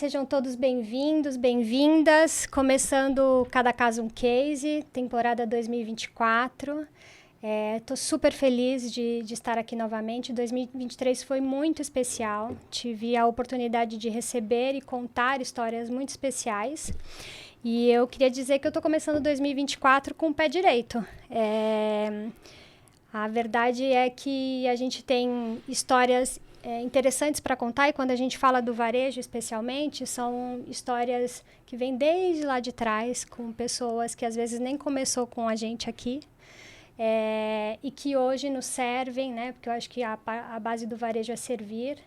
sejam todos bem-vindos, bem-vindas. Começando Cada Caso um Case, temporada 2024. Estou super feliz de estar aqui novamente. 2023 foi muito especial. Tive a oportunidade de receber e contar histórias muito especiais. E eu queria dizer que eu estou começando 2024 com o pé direito. A verdade é que a gente tem histórias interessantes para contar, e quando a gente fala do varejo especialmente, são histórias que vêm desde lá de trás, com pessoas que às vezes nem começou com a gente aqui, e que hoje nos servem, né? Porque eu acho que a base do varejo é servir.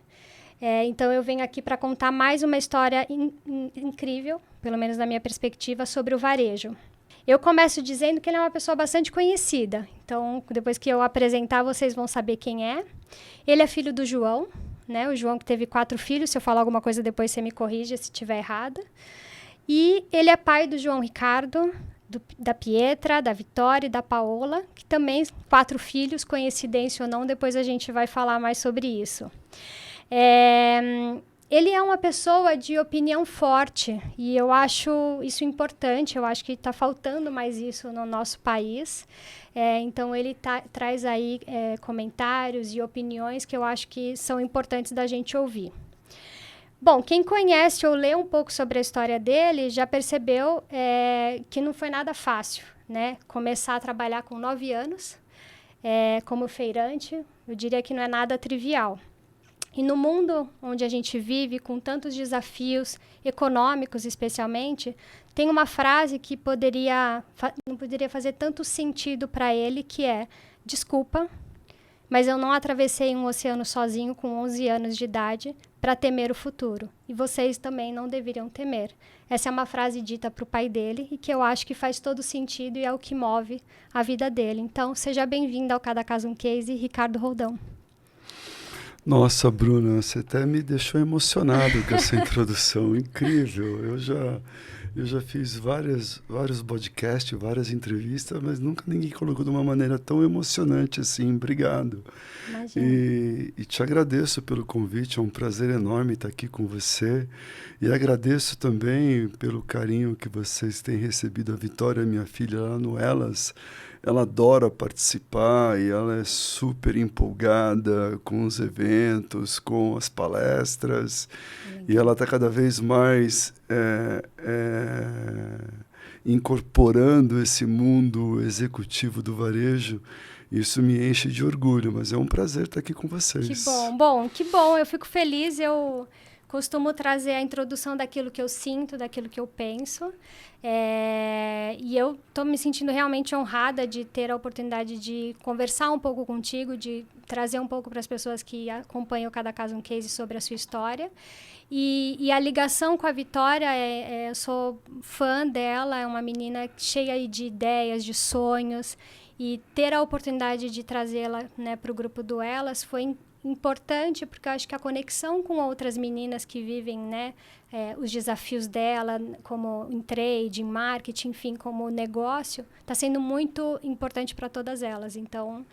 Então eu venho aqui para contar mais uma história incrível, pelo menos na minha perspectiva, sobre o varejo. Eu começo dizendo que ele é uma pessoa bastante conhecida. Então, depois que eu apresentar, vocês vão saber quem é. Ele é filho do João, né? O João que teve 4 filhos. Se eu falar alguma coisa depois, você me corrige se estiver errada. E ele é pai do João Ricardo, da Pietra, da Vitória e da Paola, que também 4 filhos, coincidência ou não, depois a gente vai falar mais sobre isso. Ele é uma pessoa de opinião forte e eu acho isso importante, eu acho que está faltando mais isso no nosso país. Então, ele traz aí comentários e opiniões que eu acho que são importantes da gente ouvir. Bom, quem conhece ou lê um pouco sobre a história dele já percebeu que não foi nada fácil, né? Começar a trabalhar com 9 anos como feirante, eu diria que não é nada trivial. E no mundo onde a gente vive, com tantos desafios econômicos especialmente, tem uma frase que não poderia fazer tanto sentido para ele, que é: desculpa, mas eu não atravessei um oceano sozinho com 11 anos de idade para temer o futuro. E vocês também não deveriam temer. Essa é uma frase dita para o pai dele e que eu acho que faz todo sentido e é o que move a vida dele. Então, seja bem-vindo ao Cada Caso um Case, Ricardo Roldão. Nossa, Bruna, você até me deixou emocionado com essa introdução, incrível. Eu já fiz vários podcasts, várias entrevistas, mas nunca ninguém colocou de uma maneira tão emocionante assim. Obrigado. Imagina. E te agradeço pelo convite, é um prazer enorme estar aqui com você. E agradeço também pelo carinho que vocês têm recebido a Vitória, minha filha, lá no Elas. Ela adora participar e ela é super empolgada com os eventos, com as palestras. E ela está cada vez mais incorporando esse mundo executivo do varejo. Isso me enche de orgulho, mas é um prazer estar aqui com vocês. Que bom, que bom. Eu fico feliz, eu costumo trazer a introdução daquilo que eu sinto, daquilo que eu penso. E eu estou me sentindo realmente honrada de ter a oportunidade de conversar um pouco contigo, de trazer um pouco para as pessoas que acompanham Cada Caso um Case sobre a sua história. E a ligação com a Vitória, eu sou fã dela, é uma menina cheia de ideias, de sonhos. E ter a oportunidade de trazê-la, né, para o grupo do Elas foi importante, porque eu acho que a conexão com outras meninas que vivem, né, os desafios dela, como em trade, em marketing, enfim, como negócio, está sendo muito importante para todas elas. Então,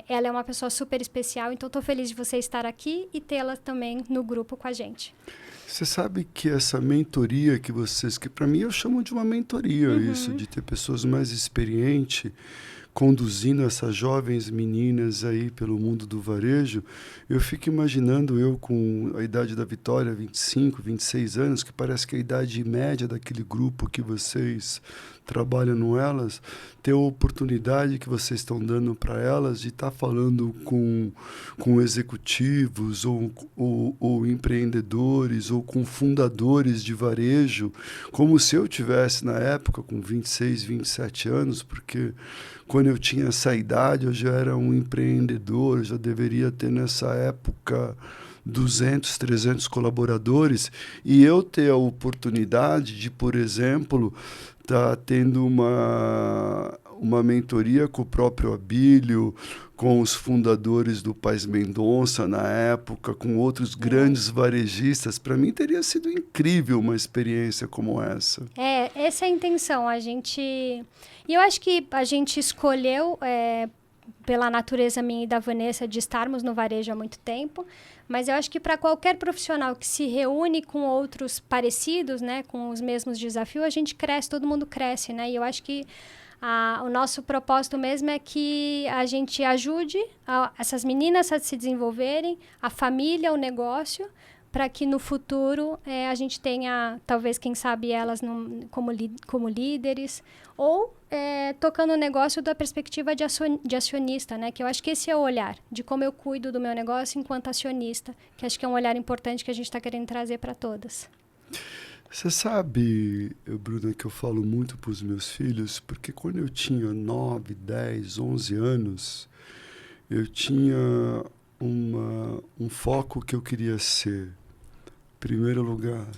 ela é uma pessoa super especial, então estou feliz de você estar aqui e tê-la também no grupo com a gente. Você sabe que essa mentoria que para mim eu chamo de uma mentoria, isso, de ter pessoas mais experientes conduzindo essas jovens meninas aí pelo mundo do varejo. Eu fico imaginando eu com a idade da Vitória, 25, 26 anos, que parece que é a idade média daquele grupo que vocês trabalham no Elas, ter a oportunidade que vocês estão dando para elas de estar falando com executivos ou empreendedores ou com fundadores de varejo, como se eu tivesse na época com 26, 27 anos, porque quando eu tinha essa idade eu já era um empreendedor, já deveria ter nessa época 200, 300 colaboradores, e eu ter a oportunidade de, por exemplo, estar tendo uma mentoria com o próprio Abílio, com os fundadores do Paz Mendonça na época, com outros grandes varejistas. Para mim teria sido incrível uma experiência como essa. Essa é a intenção. E eu acho que a gente escolheu pela natureza minha e da Vanessa de estarmos no varejo há muito tempo, mas eu acho que para qualquer profissional que se reúne com outros parecidos, né, com os mesmos desafios, a gente cresce, todo mundo cresce, né? E eu acho que o nosso propósito mesmo é que a gente ajude essas meninas a se desenvolverem, a família, o negócio, para que no futuro a gente tenha, talvez, quem sabe, elas como líderes, ou tocando o negócio da perspectiva de acionista, né? Que eu acho que esse é o olhar, de como eu cuido do meu negócio enquanto acionista, que acho que é um olhar importante que a gente está querendo trazer para todas. Você sabe, Bruna, que eu falo muito para os meus filhos, porque quando eu tinha 9, 10, 11 anos, eu tinha um foco que eu queria ser, em primeiro lugar,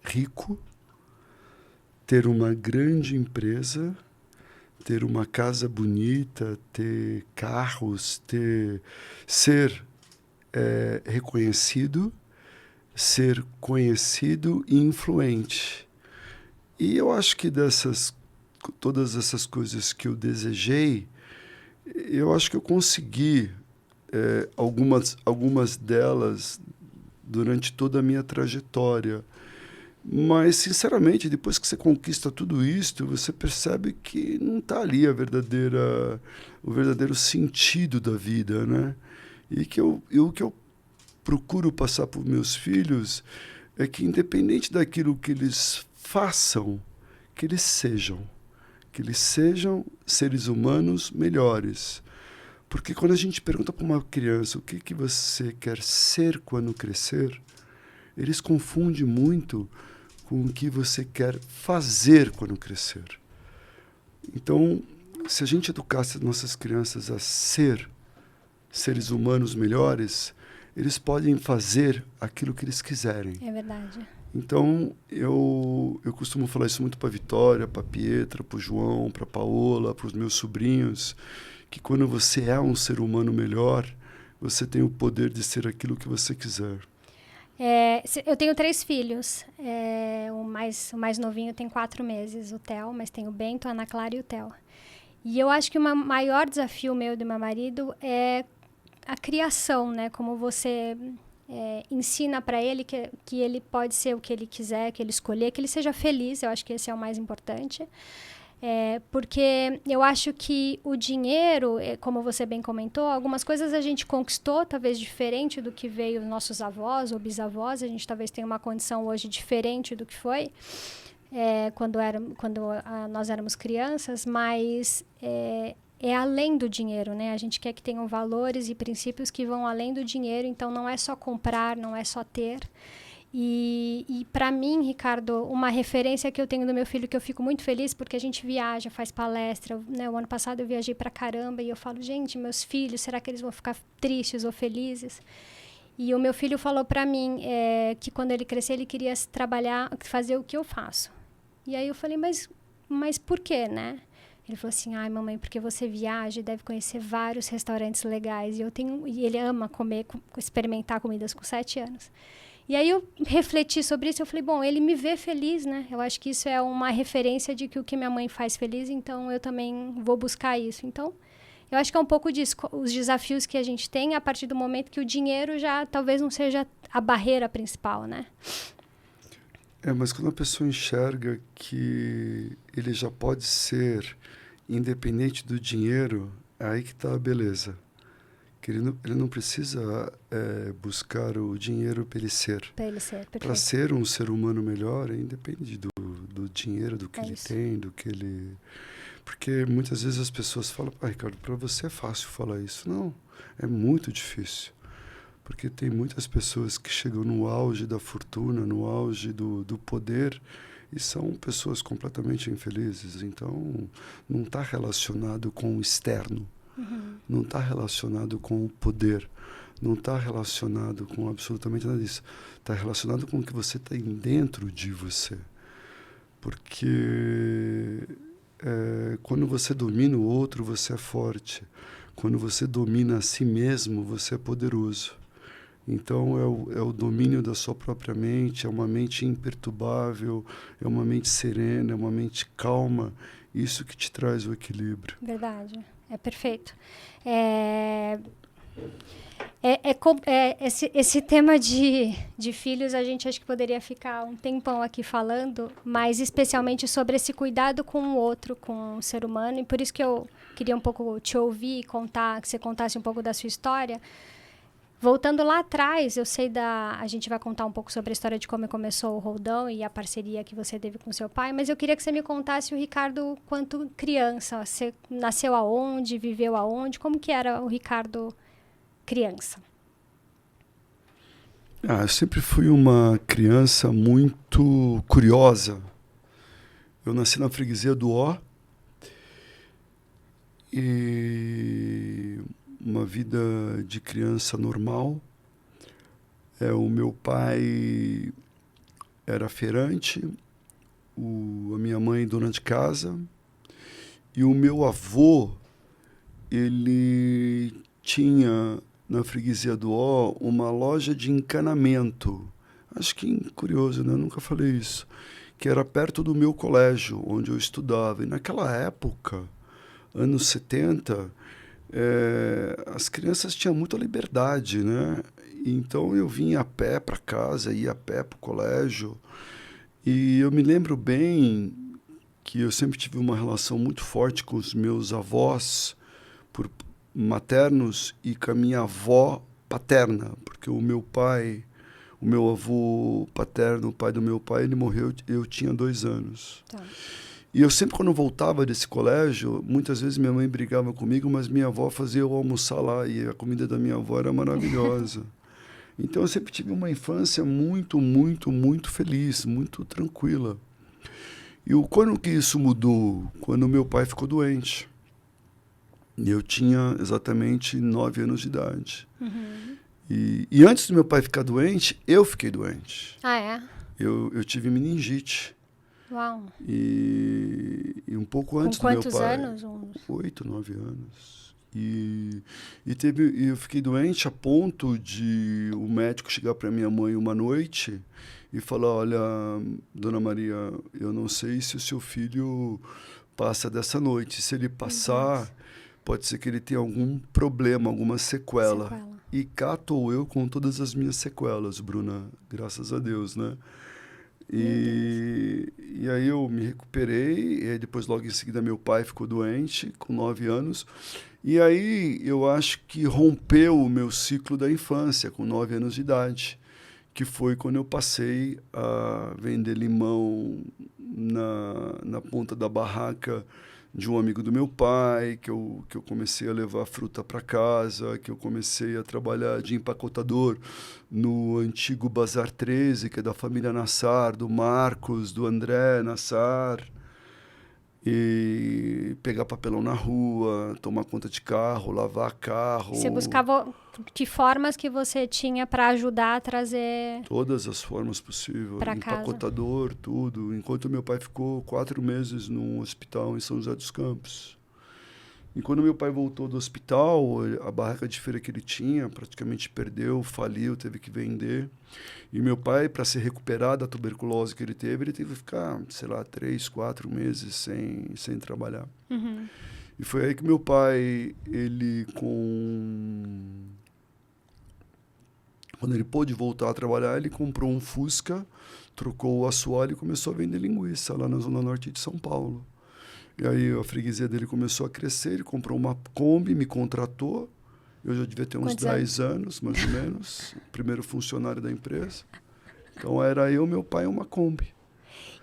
rico, ter uma grande empresa, ter uma casa bonita, ter carros, ser reconhecido, ser conhecido e influente. E eu acho que todas essas coisas que eu desejei, eu acho que eu consegui algumas delas durante toda a minha trajetória. Mas, sinceramente, depois que você conquista tudo isso, você percebe que não está ali o verdadeiro sentido da vida, né? E o que eu procuro passar para os meus filhos é que, independente daquilo que eles façam, que eles sejam seres humanos melhores. Porque quando a gente pergunta para uma criança o que você quer ser quando crescer, eles confundem muito com o que você quer fazer quando crescer. Então, se a gente educasse as nossas crianças a ser seres humanos melhores, eles podem fazer aquilo que eles quiserem. É verdade. Então, eu costumo falar isso muito para a Vitória, para a Pietra, para o João, para a Paola, para os meus sobrinhos, que quando você é um ser humano melhor, você tem o poder de ser aquilo que você quiser. Eu tenho 3 filhos. O mais novinho tem 4 meses, o Theo, mas tem o Bento, a Ana Clara e o Theo. E eu acho que o maior desafio meu e do meu marido é a criação, né? Como você ensina para ele que ele pode ser o que ele quiser, que ele escolher, que ele seja feliz. Eu acho que esse é o mais importante. Porque eu acho que o dinheiro, como você bem comentou, algumas coisas a gente conquistou, talvez diferente do que veio nossos avós ou bisavós. A gente talvez tenha uma condição hoje diferente do que foi quando nós éramos crianças, mas é além do dinheiro, né? A gente quer que tenham valores e princípios que vão além do dinheiro, então não é só comprar, não é só ter. E para mim, Ricardo, uma referência que eu tenho do meu filho, que eu fico muito feliz, porque a gente viaja, faz palestra, né? O ano passado eu viajei pra caramba e eu falo, gente, meus filhos, será que eles vão ficar tristes ou felizes? E o meu filho falou pra mim que quando ele crescer, ele queria trabalhar, fazer o que eu faço. E aí eu falei, mas por quê, né? Ele falou assim, ai, mamãe, porque você viaja e deve conhecer vários restaurantes legais. E ele ama comer, experimentar comidas com 7 anos. E aí eu refleti sobre isso, eu falei, bom, ele me vê feliz, né? Eu acho que isso é uma referência de que o que minha mãe faz feliz, então eu também vou buscar isso. Então, eu acho que é um pouco disso, os desafios que a gente tem a partir do momento que o dinheiro já talvez não seja a barreira principal, né? Mas quando a pessoa enxerga que ele já pode ser independente do dinheiro, é aí que está a beleza. Que ele não precisa buscar o dinheiro para ele ser. Para ser um ser humano melhor, independe do dinheiro, do que ele tem, do que ele... Porque muitas vezes as pessoas falam, Ricardo, para você é fácil falar isso. Não, é muito difícil. Porque tem muitas pessoas que chegam no auge da fortuna, no auge do poder, e são pessoas completamente infelizes. Então, não está relacionado com o externo. Não está relacionado com o poder, não está relacionado com absolutamente nada disso. Está relacionado com o que você tem dentro de você. Porque quando você domina o outro, você é forte. Quando você domina a si mesmo, você é poderoso. Então, é o domínio da sua própria mente, é uma mente imperturbável, é uma mente serena, é uma mente calma. Isso que te traz o equilíbrio. Verdade. É perfeito. Esse tema de filhos, a gente acho que poderia ficar um tempão aqui falando, mas especialmente sobre esse cuidado com o outro, com o ser humano, e por isso que eu queria um pouco te ouvir e contar, que você contasse um pouco da sua história. Voltando lá atrás, eu sei a gente vai contar um pouco sobre a história de como começou o Roldão e a parceria que você teve com seu pai, mas eu queria que você me contasse o Ricardo quanto criança. Você nasceu aonde, viveu aonde, como que era o Ricardo criança? Eu sempre fui uma criança muito curiosa. Eu nasci na freguesia do Ó e uma vida de criança normal. O meu pai era feirante, a minha mãe dona de casa, e o meu avô, ele tinha na freguesia do Ó uma loja de encanamento. Acho que curioso, né? Eu nunca falei isso. Que era perto do meu colégio, onde eu estudava. E naquela época, anos 70, as crianças tinham muita liberdade, né? Então eu vinha a pé para casa, ia a pé para o colégio. E eu me lembro bem que eu sempre tive uma relação muito forte com os meus avós maternos e com a minha avó paterna, porque o meu avô paterno, o pai do meu pai, ele morreu, eu tinha 2 anos. Tá. E eu sempre, quando eu voltava desse colégio, muitas vezes minha mãe brigava comigo, mas minha avó fazia eu almoçar lá, e a comida da minha avó era maravilhosa. Então eu sempre tive uma infância muito, muito, muito feliz, muito tranquila. E quando que isso mudou? Quando meu pai ficou doente. Eu tinha exatamente 9 anos de idade. Uhum. E antes do meu pai ficar doente, eu fiquei doente. Ah, é? Eu tive meningite. Uau. E um pouco antes do meu pai. Com quantos anos? 8, 9 anos. E eu fiquei doente a ponto de o médico chegar para minha mãe uma noite e falar: olha, dona Maria, eu não sei se o seu filho passa dessa noite. Se ele passar, pode ser que ele tenha algum problema, alguma sequela. E cá estou eu com todas as minhas sequelas, Bruna, graças a Deus, né? E aí eu me recuperei, e aí depois logo em seguida meu pai ficou doente, com 9 anos. E aí eu acho que rompeu o meu ciclo da infância, com 9 anos de idade, que foi quando eu passei a vender limão na ponta da barraca de um amigo do meu pai, que eu comecei a levar fruta para casa, que eu comecei a trabalhar de empacotador no antigo Bazar 13, que é da família Nassar, do Marcos, do André Nassar, e pegar papelão na rua, tomar conta de carro, lavar carro. Você buscava que formas que você tinha para ajudar a trazer... Todas as formas possíveis, empacotador, tudo. Enquanto meu pai ficou 4 meses num hospital em São José dos Campos. E quando meu pai voltou do hospital, a barraca de feira que ele tinha praticamente perdeu, faliu, teve que vender. E meu pai, para se recuperar da tuberculose que ele teve que ficar, 3, 4 meses sem trabalhar. Uhum. E foi aí que meu pai, quando ele pôde voltar a trabalhar, ele comprou um Fusca, trocou o assoalho e começou a vender linguiça lá na Zona Norte de São Paulo. E aí a freguesia dele começou a crescer, ele comprou uma Kombi, me contratou. Eu já devia ter uns 10 anos, mais ou menos, primeiro funcionário da empresa. Então era eu, meu pai e uma Kombi.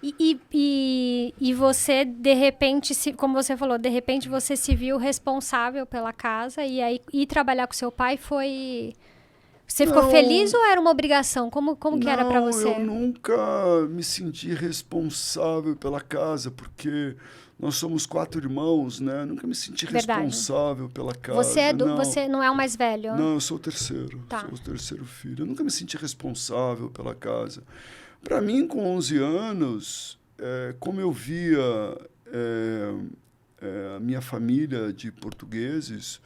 E você, de repente, como você falou, de repente você se viu responsável pela casa e aí ir trabalhar com seu pai foi... Você ficou feliz ou era uma obrigação? Como que era para você? Eu nunca me senti responsável pela casa, porque nós somos 4 irmãos, né? Eu nunca me senti responsável pela casa. Você não é o mais velho? Não, eu sou o terceiro. Tá. Sou o terceiro filho. Eu nunca me senti responsável pela casa. Para mim, com 11 anos, como eu via a minha família de portugueses,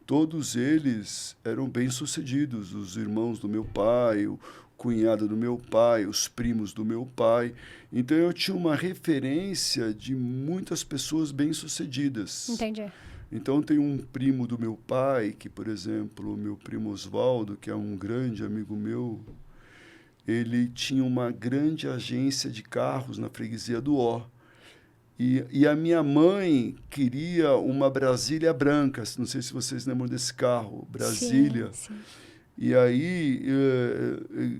todos eles eram bem-sucedidos, os irmãos do meu pai, o cunhado do meu pai, os primos do meu pai. Então, eu tinha uma referência de muitas pessoas bem-sucedidas. Entendi. Então, tem um primo do meu pai, que, por exemplo, o meu primo Oswaldo, que é um grande amigo meu, ele tinha uma grande agência de carros na freguesia do Ó. E a minha mãe queria uma Brasília branca, não sei se vocês lembram desse carro, Brasília. Sim, sim. E aí,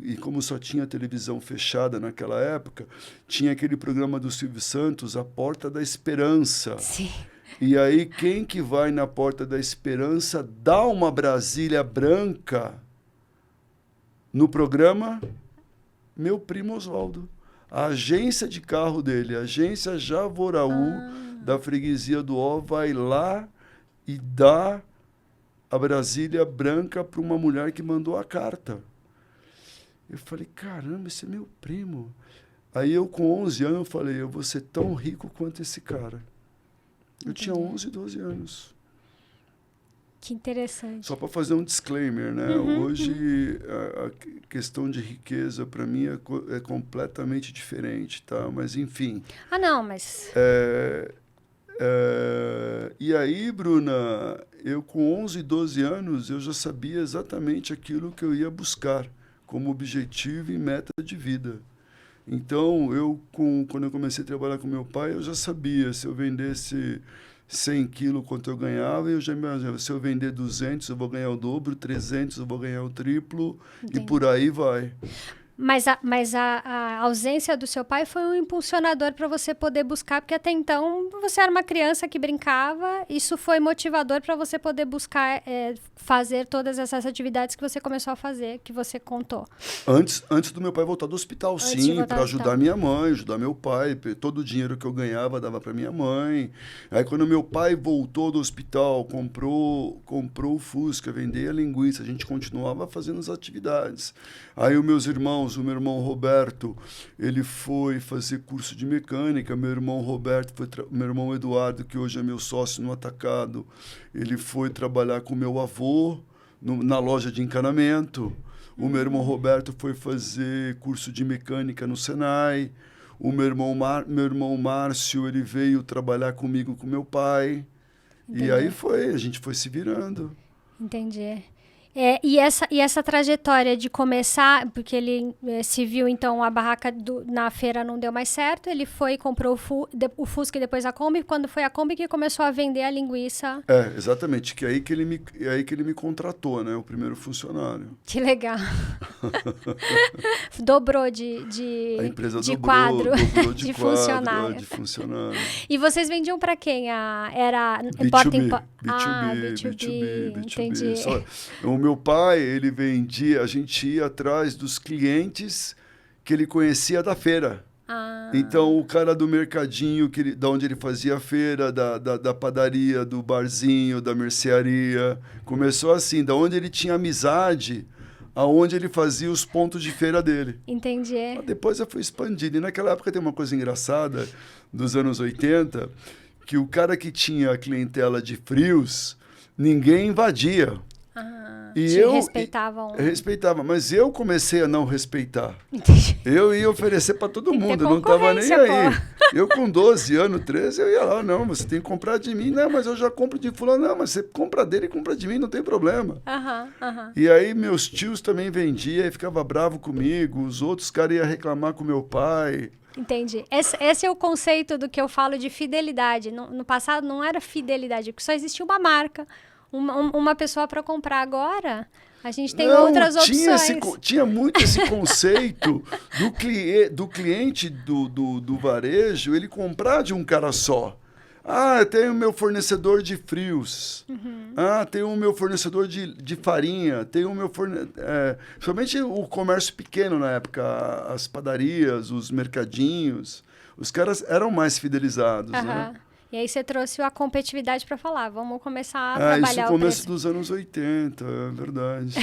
e como só tinha televisão fechada naquela época, tinha aquele programa do Silvio Santos, A Porta da Esperança. Sim. E aí, quem que vai na Porta da Esperança dá uma Brasília branca no programa? Meu primo Oswaldo. A agência de carro dele, a agência Javoraú, da freguesia do Ó, vai lá e dá a Brasília branca para uma mulher que mandou a carta. Eu falei, caramba, esse é meu primo. Aí eu, com 11 anos, eu falei, eu vou ser tão rico quanto esse cara. Eu tinha 11, 12 anos. Que interessante. Só para fazer um disclaimer, né? Hoje, a questão de riqueza, para mim, é completamente diferente, tá? Mas, enfim. Ah, não, mas... E aí, Bruna, eu com 11, 12 anos, eu já sabia exatamente aquilo que eu ia buscar como objetivo e meta de vida. Então, quando eu comecei a trabalhar com meu pai, eu já sabia, se eu vendesse 100 quilos quanto eu ganhava, eu já imaginava, se eu vender 200, eu vou ganhar o dobro, 300, eu vou ganhar o triplo, Entendi. E por aí vai. Mas a ausência do seu pai foi um impulsionador para você poder buscar, porque até então você era uma criança que brincava, isso foi motivador para você poder buscar fazer todas essas atividades que você começou a fazer, que você contou. Antes do meu pai voltar do hospital, sim, para ajudar minha mãe, ajudar meu pai. Todo o dinheiro que eu ganhava dava para minha mãe. Aí quando meu pai voltou do hospital, comprou o Fusca, vendeu a linguiça, a gente continuava fazendo as atividades. Aí os meus irmãos, o meu irmão Roberto, ele foi fazer curso de mecânica, meu irmão meu irmão Eduardo, que hoje é meu sócio no Atacado, ele foi trabalhar com meu avô na loja de encanamento. O meu irmão Roberto foi fazer curso de mecânica no Senai. O meu irmão Márcio, ele veio trabalhar comigo com meu pai. Entendi. E aí a gente foi se virando. Entendi. E essa trajetória de começar, porque ele se viu, então, a barraca na feira não deu mais certo, ele foi e comprou o Fusca e depois a Kombi, quando foi a Kombi que começou a vender a linguiça. Exatamente, que é aí que ele me contratou, né, o primeiro funcionário. Que legal. Dobrou a empresa de dobrou, quadro, dobrou de funcionário. De funcionário. E vocês vendiam para quem? Era B2B. B2B. Entendi. O meu pai, ele vendia, a gente ia atrás dos clientes que ele conhecia da feira. Então, o cara do mercadinho, da onde ele fazia a feira, da padaria, do barzinho, da mercearia, começou assim, da onde ele tinha amizade, aonde ele fazia os pontos de feira dele. Entendi. Depois eu fui expandindo. E naquela época tem uma coisa engraçada, dos anos 80, que o cara que tinha a clientela de frios, ninguém invadia. Respeitavam. Respeitava, mas eu comecei a não respeitar. Entendi. Eu ia oferecer para todo mundo, não estava nem aí. Eu com 12 anos, 13, eu ia lá, não, você tem que comprar de mim. Não, mas eu já compro de fulano. Não, mas você compra dele e compra de mim, não tem problema. E aí meus tios também vendiam e ficava bravo comigo, os outros caras iam reclamar com meu pai. Entendi. Esse é o conceito do que eu falo de fidelidade. No passado não era fidelidade, porque só existia uma marca. Uma pessoa para comprar. Agora, a gente tem outras opções. Tinha muito esse conceito do cliente do varejo, ele comprar de um cara só. Eu tenho o meu fornecedor de frios. Tenho o meu fornecedor de farinha. Tenho o meu somente o comércio pequeno na época, as padarias, os mercadinhos. Os caras eram mais fidelizados, né? E aí você trouxe a competitividade para falar, vamos começar a trabalhar isso no começo dos anos 80, é verdade.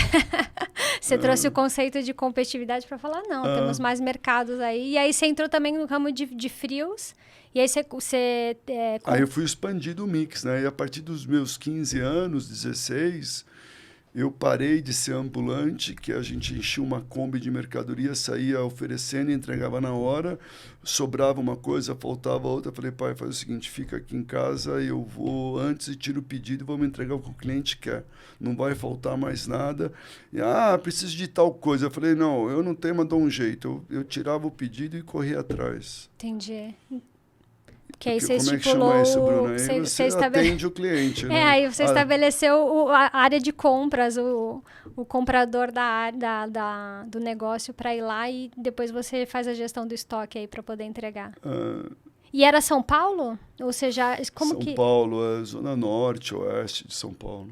Você trouxe o conceito de competitividade para falar, não, temos mais mercados aí. E aí você entrou também no ramo de frios, e aí Aí eu fui expandindo o mix, né? E a partir dos meus 15 anos, 16, Eu parei de ser ambulante, que a gente enchia uma Kombi de mercadoria, saía oferecendo e entregava na hora, sobrava uma coisa, faltava outra. Falei, pai, faz o seguinte, fica aqui em casa, eu vou antes e tiro o pedido e vou me entregar o que o cliente quer. Não vai faltar mais nada. E, preciso de tal coisa. Eu falei, não, eu não tenho, mas dou um jeito. Eu tirava o pedido e corria atrás. Entendi. Que aí você Como é que estipulou... chama isso, Bruna? Aí você atende o cliente, né? Aí você estabeleceu a área de compras, o comprador do negócio para ir lá e depois você faz a gestão do estoque aí para poder entregar. E era São Paulo? Ou seja, São Paulo, é Zona Norte, Oeste de São Paulo.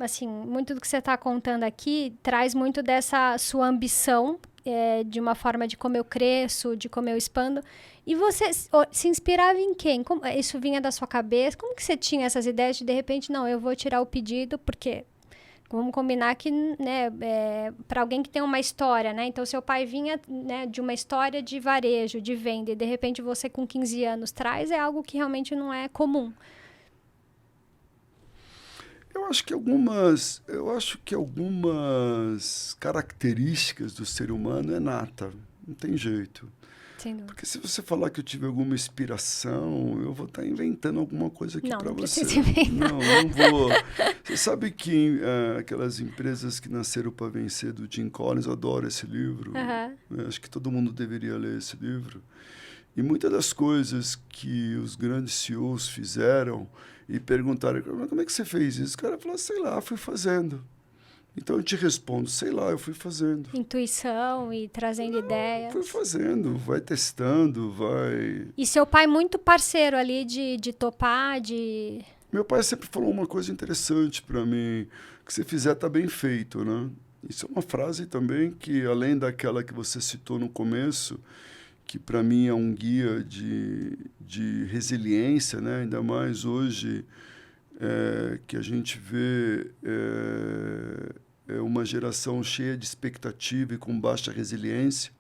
Assim, muito do que você está contando aqui traz muito dessa sua ambição de uma forma de como eu cresço, de como eu expando. E você se inspirava em quem? Isso vinha da sua cabeça? Como que você tinha essas ideias de repente, não, eu vou tirar o pedido, porque vamos combinar que, né, para alguém que tem uma história, né? Então, seu pai vinha, né, de uma história de varejo, de venda, e de repente você com 15 anos traz, é algo que realmente não é comum. Eu acho que algumas características do ser humano é nata, não tem jeito. Porque se você falar que eu tive alguma inspiração, eu vou estar inventando alguma coisa aqui para você. Não vou. Você sabe que aquelas empresas que nasceram para vencer do Jim Collins, eu adoro esse livro. Acho que todo mundo deveria ler esse livro. E muitas das coisas que os grandes CEOs fizeram e perguntaram, como é que você fez isso? O cara falou, sei lá, fui fazendo. Então eu te respondo, sei lá, eu fui fazendo. Intuição e trazendo ideias. Fui fazendo, vai testando, vai... E seu pai muito parceiro ali de topar, de... Meu pai sempre falou uma coisa interessante para mim, que se fizer tá bem feito, né? Isso é uma frase também que, além daquela que você citou no começo, que para mim é um guia de resiliência, né? Ainda mais hoje... que a gente vê uma geração cheia de expectativa e com baixa resiliência.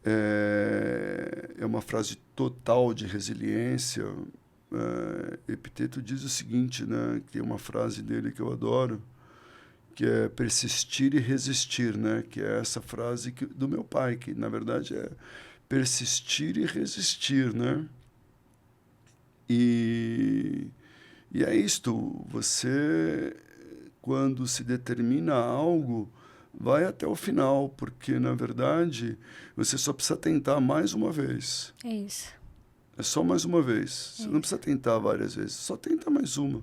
É uma frase total de resiliência. Epiteto diz o seguinte, né, que tem uma frase dele que eu adoro, que é persistir e resistir, né, que é essa frase do meu pai, que na verdade é persistir e resistir, né? E é isto, você, quando se determina algo, vai até o final, porque, na verdade, você só precisa tentar mais uma vez. É isso. É só mais uma vez. Você não precisa tentar várias vezes, só tenta mais uma.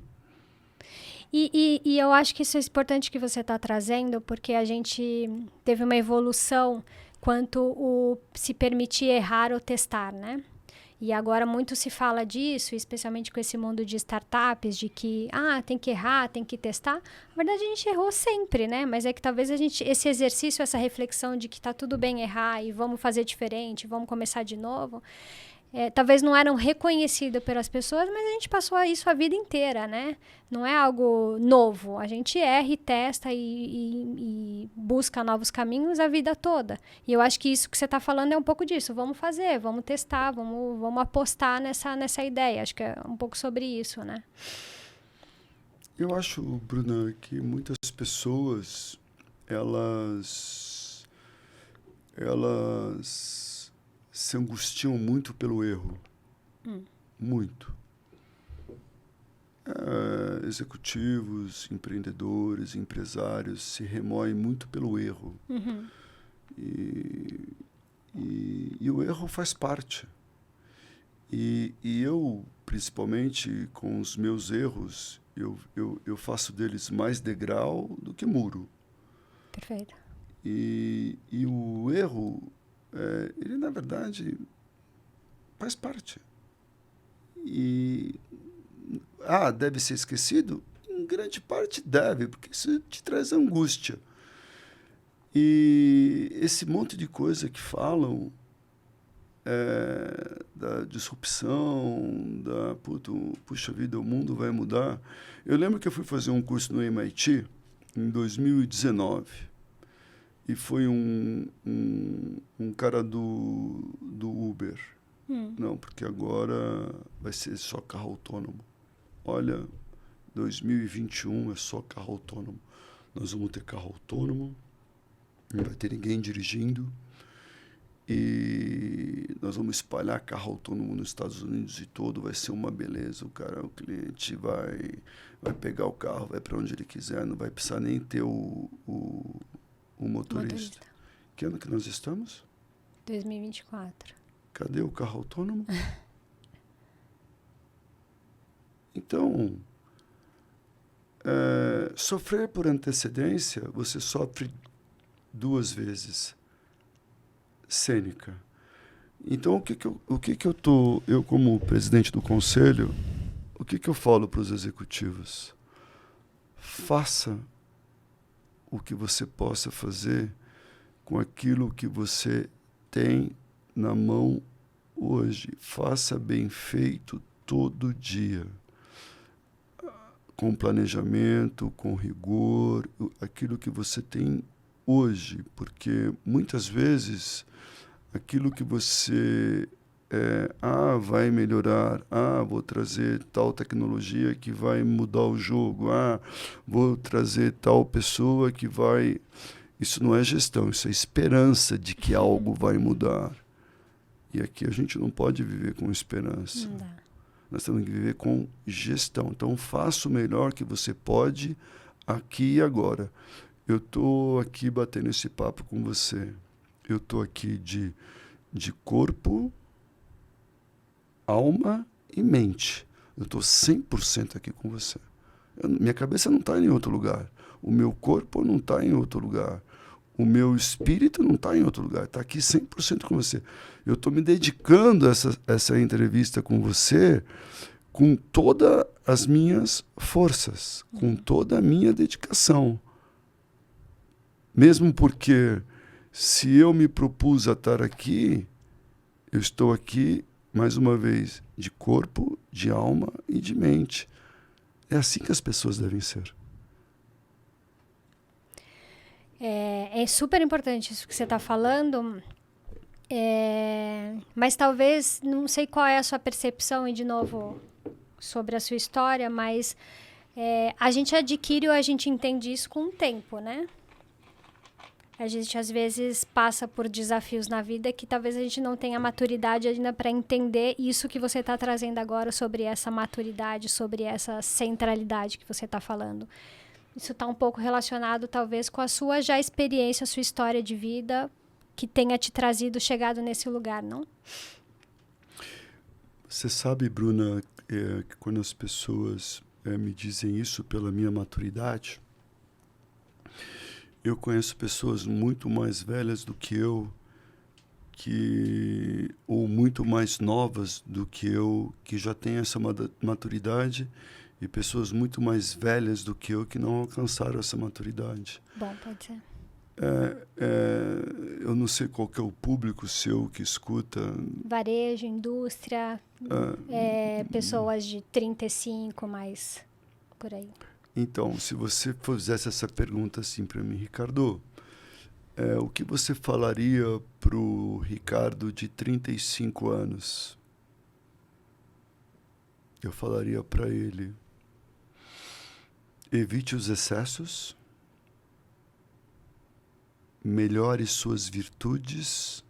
E eu acho que isso é importante que você está trazendo, porque a gente teve uma evolução quanto o se permitir errar ou testar, né? E agora muito se fala disso, especialmente com esse mundo de startups, de que, tem que errar, tem que testar. Na verdade, a gente errou sempre, né? Mas é que talvez esse exercício, essa reflexão de que tá tudo bem errar e vamos fazer diferente, vamos começar de novo, talvez não eram reconhecidos pelas pessoas, mas a gente passou isso a vida inteira, né? Não é algo novo. A gente erra e testa e busca novos caminhos a vida toda. E eu acho que isso que você está falando é um pouco disso. Vamos fazer, vamos testar, vamos apostar nessa ideia. Acho que é um pouco sobre isso, né? Eu acho, Bruna, que muitas pessoas, elas se angustiam muito pelo erro. Muito. Executivos, empreendedores, empresários se remoem muito pelo erro. E o erro faz parte. E eu, principalmente com os meus erros, eu faço deles mais degrau do que muro. Perfeito. E o erro, ele, na verdade, faz parte. E, deve ser esquecido? Em grande parte deve, porque isso te traz angústia. E esse monte de coisa que falam da disrupção, puxa vida, o mundo vai mudar. Eu lembro que eu fui fazer um curso no MIT em 2019. E foi um cara do Uber. Não, porque agora vai ser só carro autônomo. Olha, 2021 é só carro autônomo. Nós vamos ter carro autônomo, não vai ter ninguém dirigindo, e nós vamos espalhar carro autônomo nos Estados Unidos e todo, vai ser uma beleza. O cliente vai pegar o carro, vai para onde ele quiser, não vai precisar nem ter o motorista. Que ano que nós estamos? 2024. Cadê o carro autônomo? Então, sofrer por antecedência, você sofre 2 vezes. Sêneca. Então, eu como presidente do conselho, o que eu falo para os executivos? Faça o que você possa fazer com aquilo que você tem na mão hoje. Faça bem feito todo dia. Com planejamento, com rigor, aquilo que você tem hoje. Porque muitas vezes aquilo que você vai melhorar, vou trazer tal tecnologia que vai mudar o jogo, vou trazer tal pessoa que vai... Isso não é gestão, isso é esperança de que algo vai mudar. E aqui a gente não pode viver com esperança. Não dá. Nós temos que viver com gestão. Então, faça o melhor que você pode aqui e agora. Eu estou aqui batendo esse papo com você. Eu estou aqui de corpo, alma e mente. Eu estou 100% aqui com você. Minha cabeça não está em outro lugar. O meu corpo não está em outro lugar. O meu espírito não está em outro lugar. Está aqui 100% com você. Eu estou me dedicando a essa entrevista com você com todas as minhas forças, com toda a minha dedicação. Mesmo porque, se eu me propus a estar aqui, eu estou aqui, mais uma vez, de corpo, de alma e de mente. É assim que as pessoas devem ser. É super importante isso que você está falando, mas talvez, não sei qual é a sua percepção, e de novo, sobre a sua história, mas a gente adquire ou a gente entende isso com o tempo, né? A gente, às vezes, passa por desafios na vida que talvez a gente não tenha maturidade ainda para entender isso que você está trazendo agora, sobre essa maturidade, sobre essa centralidade que você está falando. Isso está um pouco relacionado, talvez, com a sua já experiência, a sua história de vida, que tenha te trazido, chegado nesse lugar, não? Você sabe, Bruna, que quando as pessoas me dizem isso pela minha maturidade, eu conheço pessoas muito mais velhas do que eu, ou muito mais novas do que eu, que já têm essa maturidade, e pessoas muito mais velhas do que eu que não alcançaram essa maturidade. Bom, pode ser. Eu não sei qual que é o público seu que escuta. Varejo, indústria, pessoas de 35, mais por aí. Então, se você fizesse essa pergunta assim para mim, Ricardo, o que você falaria para o Ricardo de 35 anos? Eu falaria para ele: evite os excessos, melhore suas virtudes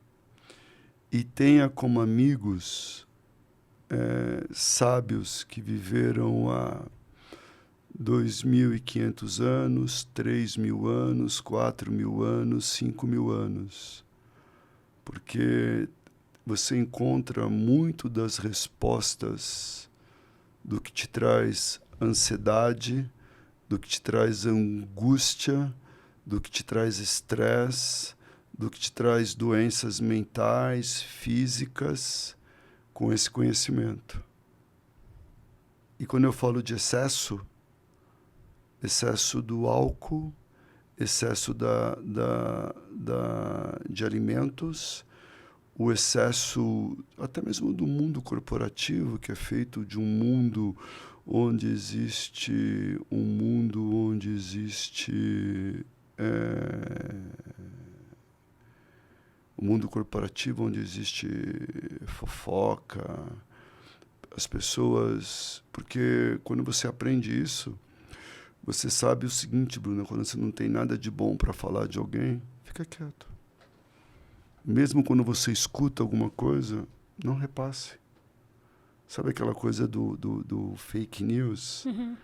e tenha como amigos sábios que viveram há 2.500 anos, 3.000 anos, 4.000 anos, 5.000 anos. Porque você encontra muito das respostas do que te traz ansiedade, do que te traz angústia, do que te traz estresse, do que te traz doenças mentais, físicas, com esse conhecimento. E quando eu falo de excesso do álcool, excesso de alimentos, o excesso até mesmo do mundo corporativo, que é feito de um mundo onde existe o mundo corporativo, onde existe fofoca, As pessoas... Porque quando você aprende isso, você sabe o seguinte, Bruna, quando você não tem nada de bom para falar de alguém, fica quieto. Mesmo quando você escuta alguma coisa, não repasse. Sabe aquela coisa do fake news? Uhum.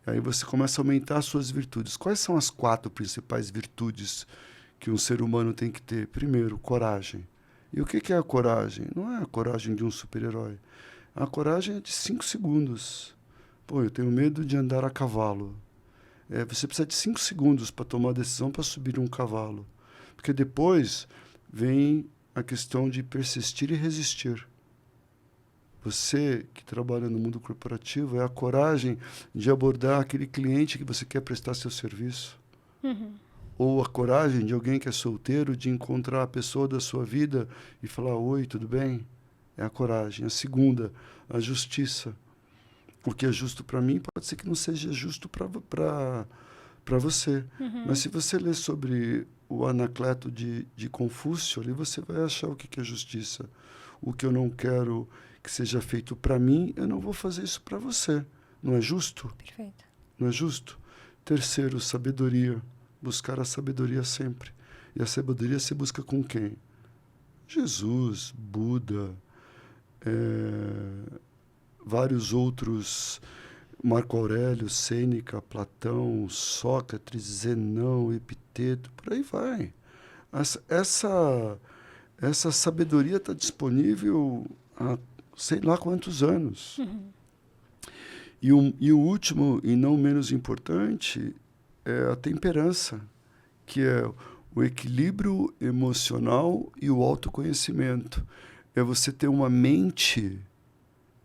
Aí você começa a aumentar as suas virtudes. Quais são as 4 principais virtudes que um ser humano tem que ter? Primeiro, coragem. E o que é a coragem? Não é a coragem de um super-herói. A coragem é de 5 segundos. Pô, eu tenho medo de andar a cavalo. Você precisa de 5 segundos para tomar a decisão para subir um cavalo. Porque depois vem a questão de persistir e resistir. Você que trabalha no mundo corporativo é a coragem de abordar aquele cliente que você quer prestar seu serviço. Uhum. Ou a coragem de alguém que é solteiro de encontrar a pessoa da sua vida e falar, oi, tudo bem? É a coragem. A segunda, a justiça. O que é justo para mim pode ser que não seja justo para você. Uhum. Mas se você ler sobre o Anacleto de Confúcio, ali você vai achar o que é justiça. O que eu não quero que seja feito para mim, eu não vou fazer isso para você. Não é justo? Perfeito. Não é justo? Terceiro, sabedoria. Buscar a sabedoria sempre. E a sabedoria se busca com quem? Jesus, Buda, vários outros, Marco Aurélio, Sêneca, Platão, Sócrates, Zenão, Epiteto, por aí vai. Essa sabedoria está disponível há sei lá quantos anos. Uhum. E o último, e não menos importante, é a temperança, que é o equilíbrio emocional e o autoconhecimento. É você ter uma mente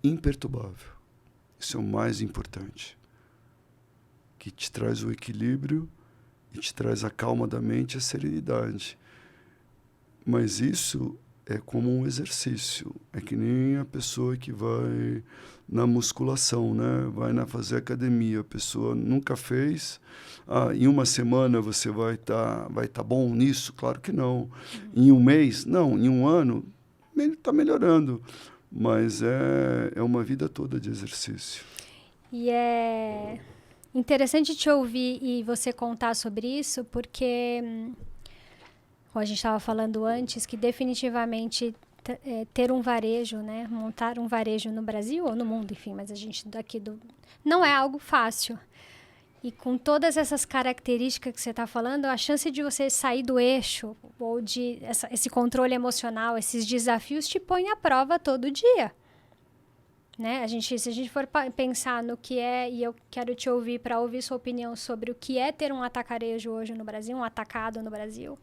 imperturbável. Isso é o mais importante. Que te traz o equilíbrio e te traz a calma da mente e a serenidade. Mas isso é como um exercício. É que nem a pessoa que vai na musculação, né? Vai fazer academia. A pessoa nunca fez. Em uma semana você vai tá bom nisso? Claro que não. Em um mês? Não. Em um ano? Está melhorando. Mas é uma vida toda de exercício. E é interessante te ouvir e você contar sobre isso, porque... como a gente estava falando antes, que definitivamente ter um varejo, né, montar um varejo no Brasil ou no mundo, enfim, mas a gente não é algo fácil. E com todas essas características que você está falando, a chance de você sair do eixo ou de esse controle emocional, esses desafios te põe à prova todo dia. Né? Se a gente for pensar no que é, e eu quero te ouvir para ouvir sua opinião sobre o que é ter um atacarejo hoje no Brasil, um atacado no Brasil,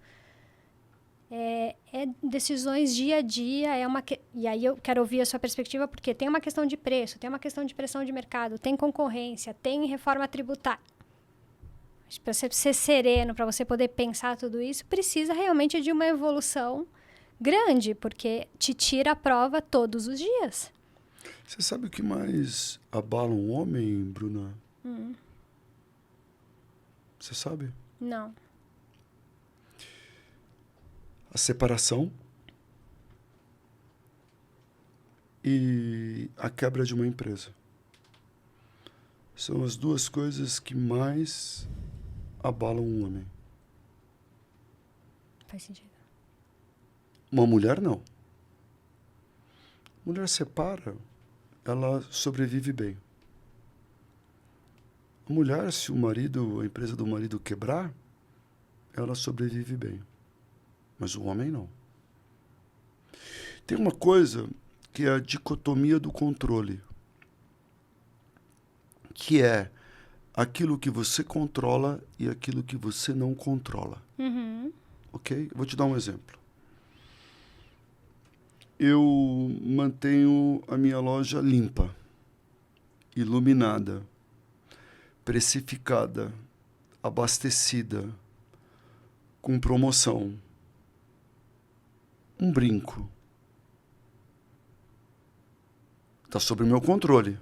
é decisões dia a dia, e aí eu quero ouvir a sua perspectiva, porque tem uma questão de preço, tem uma questão de pressão de mercado, tem concorrência, tem reforma tributária. Para você ser sereno, para você poder pensar tudo isso, precisa realmente de uma evolução grande, porque te tira a prova todos os dias. Você sabe o que mais abala um homem, Bruna? Você sabe? Não. A separação e a quebra de uma empresa. São as duas coisas que mais abalam um homem. Faz sentido. Uma mulher, não. A mulher separa, ela sobrevive bem. A mulher, se a empresa do marido quebrar, ela sobrevive bem. Mas o homem não. Tem uma coisa que é a dicotomia do controle, que é aquilo que você controla e aquilo que você não controla. Uhum. Ok? Vou te dar um exemplo. Eu mantenho a minha loja limpa, iluminada, precificada, abastecida, com promoção. Um brinco. Está sob o meu controle.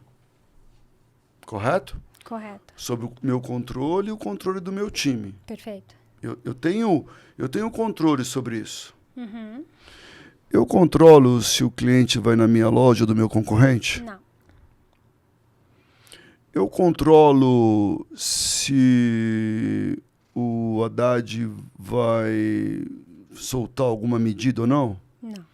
Correto? Correto. Sob o meu controle e o controle do meu time. Perfeito. Eu tenho controle sobre isso. Uhum. Eu controlo se o cliente vai na minha loja ou do meu concorrente? Não. Eu controlo se o Haddad vai soltar alguma medida ou não? Não.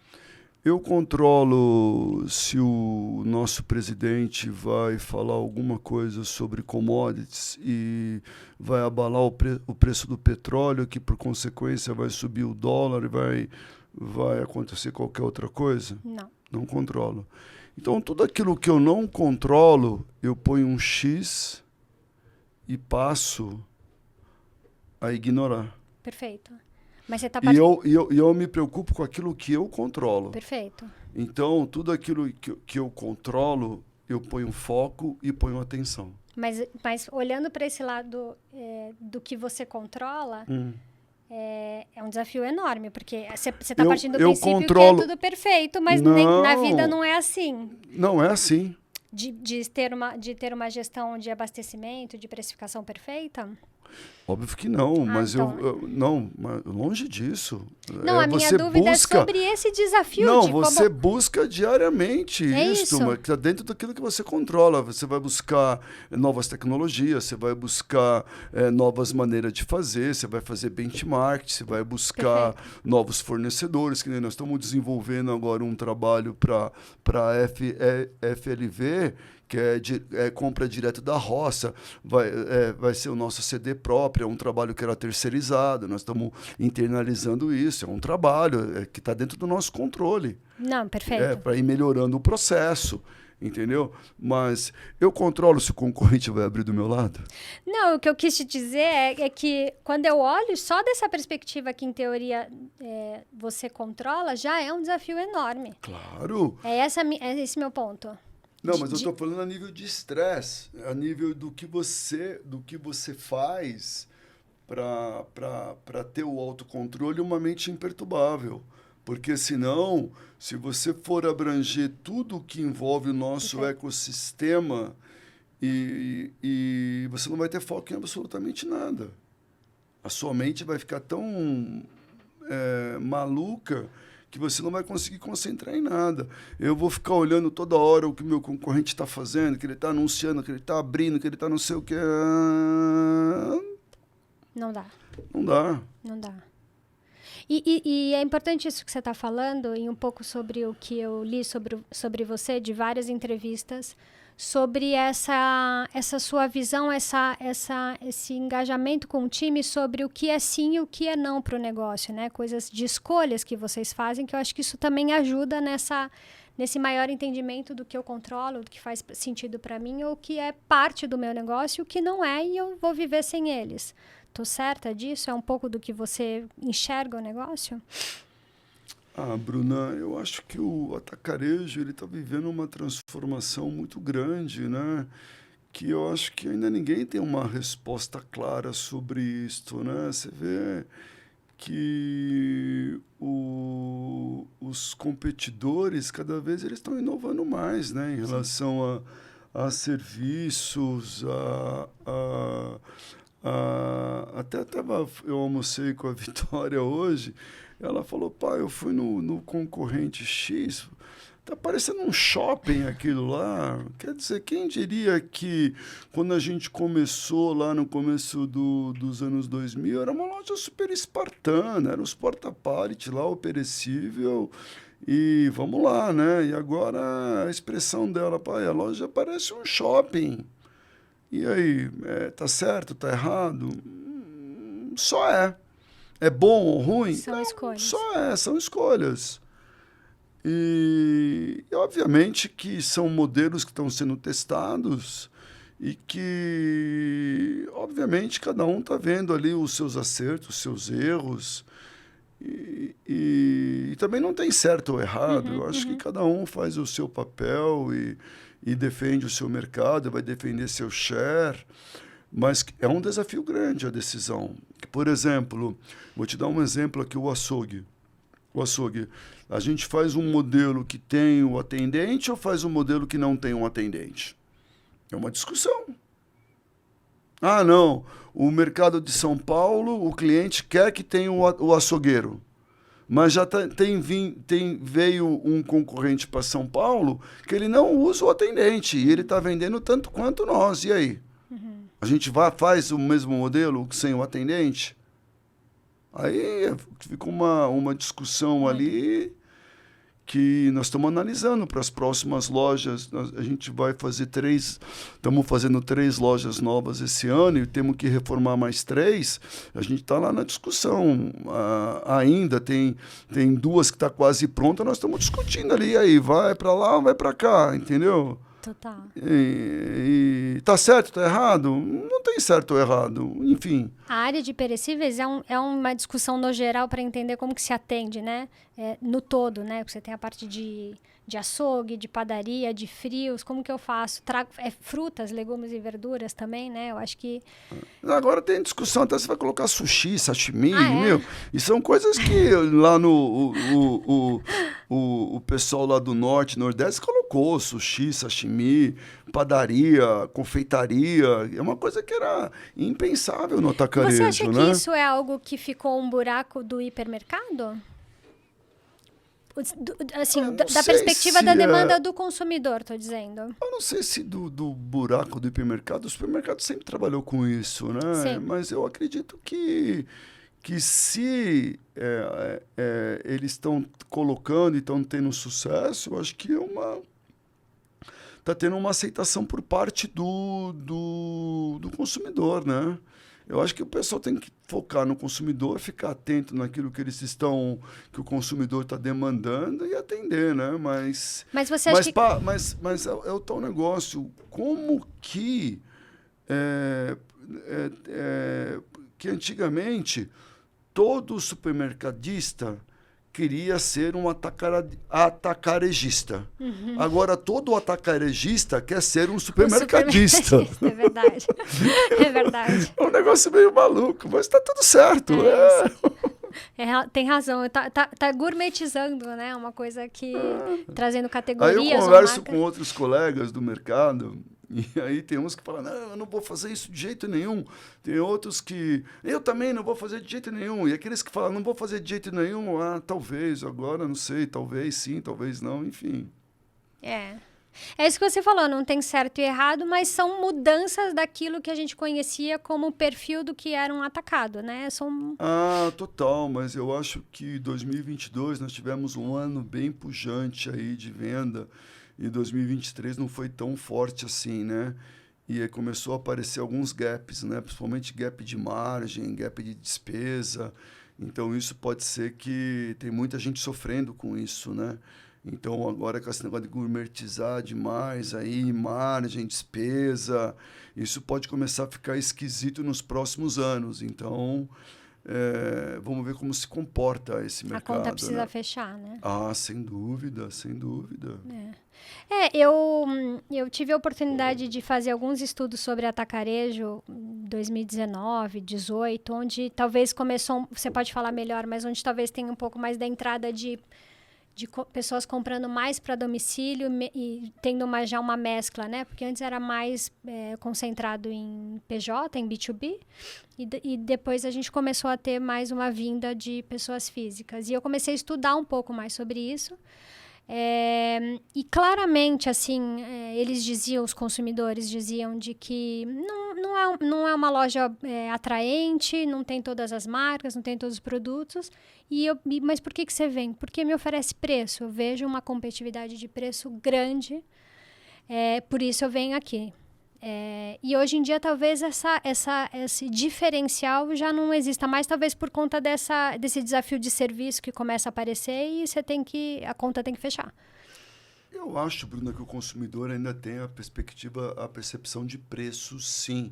Eu controlo se o nosso presidente vai falar alguma coisa sobre commodities e vai abalar o preço do petróleo, que por consequência vai subir o dólar e vai acontecer qualquer outra coisa? Não. Não controlo. Então, tudo aquilo que eu não controlo, eu ponho um X e passo a ignorar. Perfeito. Mas você está eu me preocupo com aquilo que eu controlo. Perfeito. Então, tudo aquilo que eu controlo, eu ponho foco e ponho atenção. Mas olhando para esse lado do que você controla, é um desafio enorme, porque você está partindo do princípio que é tudo perfeito, mas na vida não é assim. Não é assim. De ter uma gestão de abastecimento, de precificação perfeita? Óbvio que não, mas então... não, mas longe disso. Não, a minha dúvida é sobre esse desafio. Não, você busca diariamente isso, mas está dentro daquilo que você controla. Você vai buscar novas tecnologias, você vai buscar novas maneiras de fazer, você vai fazer benchmark, você vai buscar novos fornecedores, que nem nós estamos desenvolvendo agora um trabalho para a FLV, que é compra direto da roça, vai ser o nosso CD próprio, é um trabalho que era terceirizado, nós estamos internalizando isso, é um trabalho que está dentro do nosso controle. Não, perfeito. Para ir melhorando o processo, entendeu? Mas eu controlo se o concorrente vai abrir do meu lado? Não, o que eu quis te dizer é que quando eu olho só dessa perspectiva que, em teoria, você controla, já é um desafio enorme. Claro. É esse meu ponto. Não, mas eu estou falando a nível de estresse, a nível do que você faz para ter o autocontrole e uma mente imperturbável. Porque senão, se você for abranger tudo que envolve o nosso ecossistema, e você não vai ter foco em absolutamente nada. A sua mente vai ficar tão maluca que você não vai conseguir concentrar em nada. Eu vou ficar olhando toda hora o que o meu concorrente está fazendo, que ele está anunciando, que ele está abrindo, que ele está não sei o que. Não dá. Não dá. Não dá. E é importante isso que você está falando, e um pouco sobre o que eu li sobre você, de várias entrevistas, sobre essa sua visão, esse engajamento com o time sobre o que é sim e o que é não para o negócio, né? Coisas de escolhas que vocês fazem, que eu acho que isso também ajuda nesse maior entendimento do que eu controlo, do que faz sentido para mim, ou que é parte do meu negócio, o que não é, e eu vou viver sem eles. Tô certa disso? É um pouco do que você enxerga o negócio? Bruna, eu acho que o atacarejo ele está vivendo uma transformação muito grande, né? Que eu acho que ainda ninguém tem uma resposta clara sobre isto, né? Você vê que os competidores, cada vez eles estão inovando mais, né? Em relação a serviços, até eu almocei com a Vitória hoje, ela falou, pai, eu fui no concorrente X, tá parecendo um shopping aquilo lá. Quer dizer, quem diria que quando a gente começou lá no começo dos anos 2000, era uma loja super espartana, era os porta-pallet lá, o perecível, e vamos lá, né? E agora a expressão dela, pai, a loja parece um shopping. E aí, tá certo, tá errado? Só é. É bom ou ruim? São escolhas. São escolhas. E, obviamente, que são modelos que estão sendo testados e que, obviamente, cada um está vendo ali os seus acertos, os seus erros. E também não tem certo ou errado. Eu acho que cada um faz o seu papel e defende o seu mercado, vai defender seu share. Mas é um desafio grande a decisão. Por exemplo, vou te dar um exemplo aqui, o açougue. O açougue, a gente faz um modelo que tem o atendente ou faz um modelo que não tem um atendente? É uma discussão. Ah, não, o mercado de São Paulo, o cliente quer que tenha o açougueiro. Mas já veio um concorrente para São Paulo que ele não usa o atendente e ele está vendendo tanto quanto nós. E aí? A gente faz o mesmo modelo sem o atendente? Aí fica uma discussão ali que nós estamos analisando para as próximas lojas. A gente vai fazer estamos fazendo 3 lojas novas esse ano e temos que reformar mais 3. A gente está lá na discussão ainda, tem 2 que está quase pronta, nós estamos discutindo ali, aí vai para lá, vai para cá, entendeu? Total. E tá certo, tá errado? Não tem certo ou errado, enfim. A área de perecíveis é uma discussão no geral para entender como que se atende, né? No todo, né? Porque você tem a parte de açougue, de padaria, de frios, como que eu faço? Frutas, legumes e verduras também, né? Eu acho que... Agora tem discussão, até você vai colocar sushi, sashimi, meu. E são coisas que lá o pessoal lá do norte, nordeste, colocou sushi, sashimi, padaria, confeitaria. É uma coisa que era impensável no atacarejo, Você acha né? que isso é algo que ficou um buraco do hipermercado? Assim, da perspectiva da demanda do consumidor, estou dizendo. Eu não sei se do buraco do hipermercado, o supermercado sempre trabalhou com isso, né? Sim. Mas eu acredito que se eles estão colocando e estão tendo sucesso, eu acho que está tendo uma aceitação por parte do consumidor, né? Eu acho que o pessoal tem que focar no consumidor, ficar atento naquilo que que o consumidor está demandando e atender, né? Mas você acha mas é o tal negócio, como que que antigamente todo supermercadista queria ser um atacarejista. Agora, todo atacarejista quer ser um supermercadista. É verdade. É verdade. É um negócio meio maluco, mas está tudo certo. Tem razão. Tá gourmetizando, né? Uma coisa que... trazendo categorias. Aí eu converso com outros colegas do mercado... E aí tem uns que falam, não, eu não vou fazer isso de jeito nenhum. Tem outros que, eu também não vou fazer de jeito nenhum. E aqueles que falam, não vou fazer de jeito nenhum, talvez, agora não sei, talvez sim, talvez não, enfim. É isso que você falou, não tem certo e errado, mas são mudanças daquilo que a gente conhecia como perfil do que era um atacado, né? Total, mas eu acho que 2022 nós tivemos um ano bem pujante aí de venda. E 2023 não foi tão forte assim, né? E aí começou a aparecer alguns gaps, né? Principalmente gap de margem, gap de despesa. Então, isso pode ser que tem muita gente sofrendo com isso, né? Então, agora com esse negócio de gourmetizar demais, aí, margem, despesa, isso pode começar a ficar esquisito nos próximos anos. Então... vamos ver como se comporta esse mercado. A conta precisa fechar, né? Sem dúvida, sem dúvida. Eu tive a oportunidade de fazer alguns estudos sobre atacarejo em 2019, 2018, onde talvez começou, você pode falar melhor, mas onde talvez tenha um pouco mais da entrada de pessoas comprando mais para domicílio e tendo já uma mescla, né? Porque antes era mais concentrado em PJ, em B2B, e depois a gente começou a ter mais uma vinda de pessoas físicas. E eu comecei a estudar um pouco mais sobre isso. E claramente, assim, os consumidores diziam de que não é uma loja atraente, não tem todas as marcas, não tem todos os produtos. Mas por que você vem? Porque me oferece preço. Eu vejo uma competitividade de preço grande, por isso eu venho aqui. E hoje em dia talvez esse diferencial já não exista mais, talvez por conta desse desafio de serviço que começa a aparecer e a conta tem que fechar. Eu acho, Bruna, que o consumidor ainda tem a percepção de preço, sim.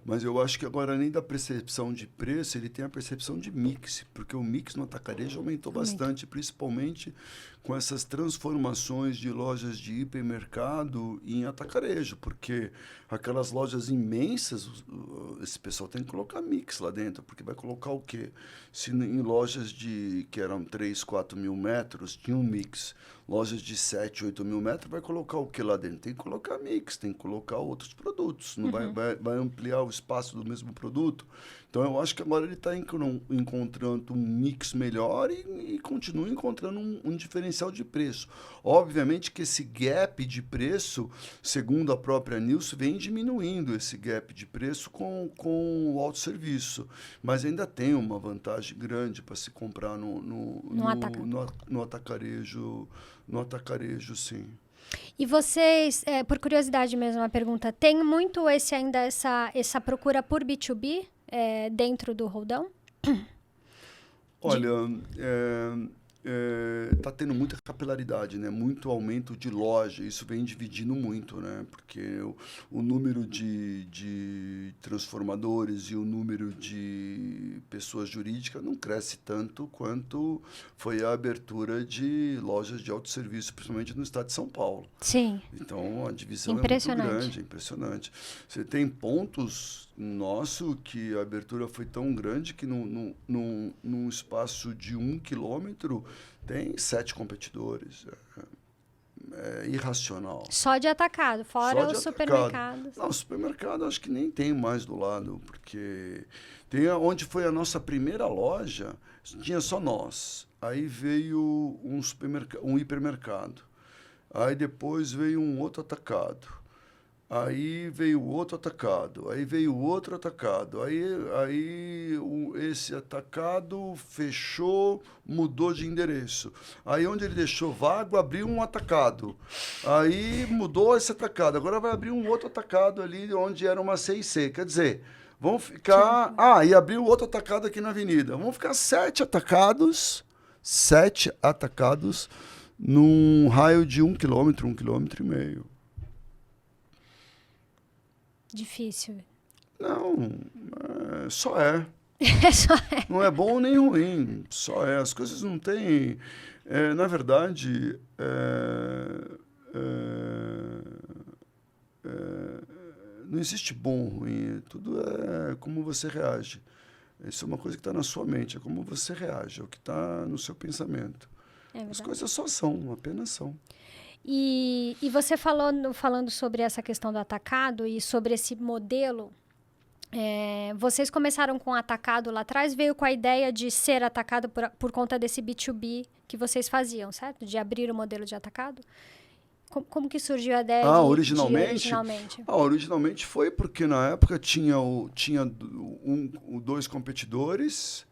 Mas eu acho que agora, além da percepção de preço, ele tem a percepção de mix, porque o mix no atacarejo aumentou bastante, principalmente com essas transformações de lojas de hipermercado em atacarejo, porque aquelas lojas imensas, esse pessoal tem que colocar mix lá dentro, porque vai colocar o quê? Se em lojas que eram 3, 4 mil metros, tinha um mix. Lojas de 7, 8 mil metros, vai colocar o que lá dentro? Tem que colocar mix, tem que colocar outros produtos. Não vai ampliar o espaço do mesmo produto. Então, eu acho que agora ele está encontrando um mix melhor e continua encontrando um diferencial de preço. Obviamente que esse gap de preço, segundo a própria Nielsen, vem diminuindo esse gap de preço com o autosserviço. Mas ainda tem uma vantagem grande para se comprar no atacarejo, sim. E vocês, por curiosidade mesmo, uma pergunta, tem muito essa procura por B2B dentro do Roldão? Olha, está tendo muita capilaridade, né? Muito aumento de loja, isso vem dividindo muito, né? Porque o número de transformadores e o número de pessoas jurídicas não cresce tanto quanto foi a abertura de lojas de autosserviço, principalmente no estado de São Paulo. Sim. Então, a divisão é muito grande, é impressionante. Você tem pontos nosso que a abertura foi tão grande que num espaço de 1 quilômetro tem 7 competidores. É irracional. Só de atacado, fora os supermercados. Não, o supermercado acho que nem tem mais do lado, porque tem onde foi a nossa primeira loja, tinha só nós. Aí veio um hipermercado. Aí depois veio um outro atacado. Aí veio outro atacado, aí veio outro atacado, esse atacado fechou, mudou de endereço. Aí onde ele deixou vago, abriu um atacado. Aí mudou esse atacado, agora vai abrir um outro atacado ali onde era uma C&C. Quer dizer, vão ficar... e abriu outro atacado aqui na avenida. Vão ficar 7 atacados num raio de 1 quilômetro, 1,5 quilômetro. Difícil. Não, só é. Só é. Não é bom nem ruim, só é. As coisas não têm... na verdade, não existe bom ou ruim. Tudo é como você reage. Isso é uma coisa que está na sua mente, é como você reage, é o que está no seu pensamento. As coisas só são, apenas são. E você falando sobre essa questão do atacado e sobre esse modelo, vocês começaram com atacado lá atrás, veio com a ideia de ser atacado por conta desse B2B que vocês faziam, certo? De abrir o modelo de atacado? Como que surgiu a ideia originalmente? Originalmente foi porque na época tinha 2 competidores...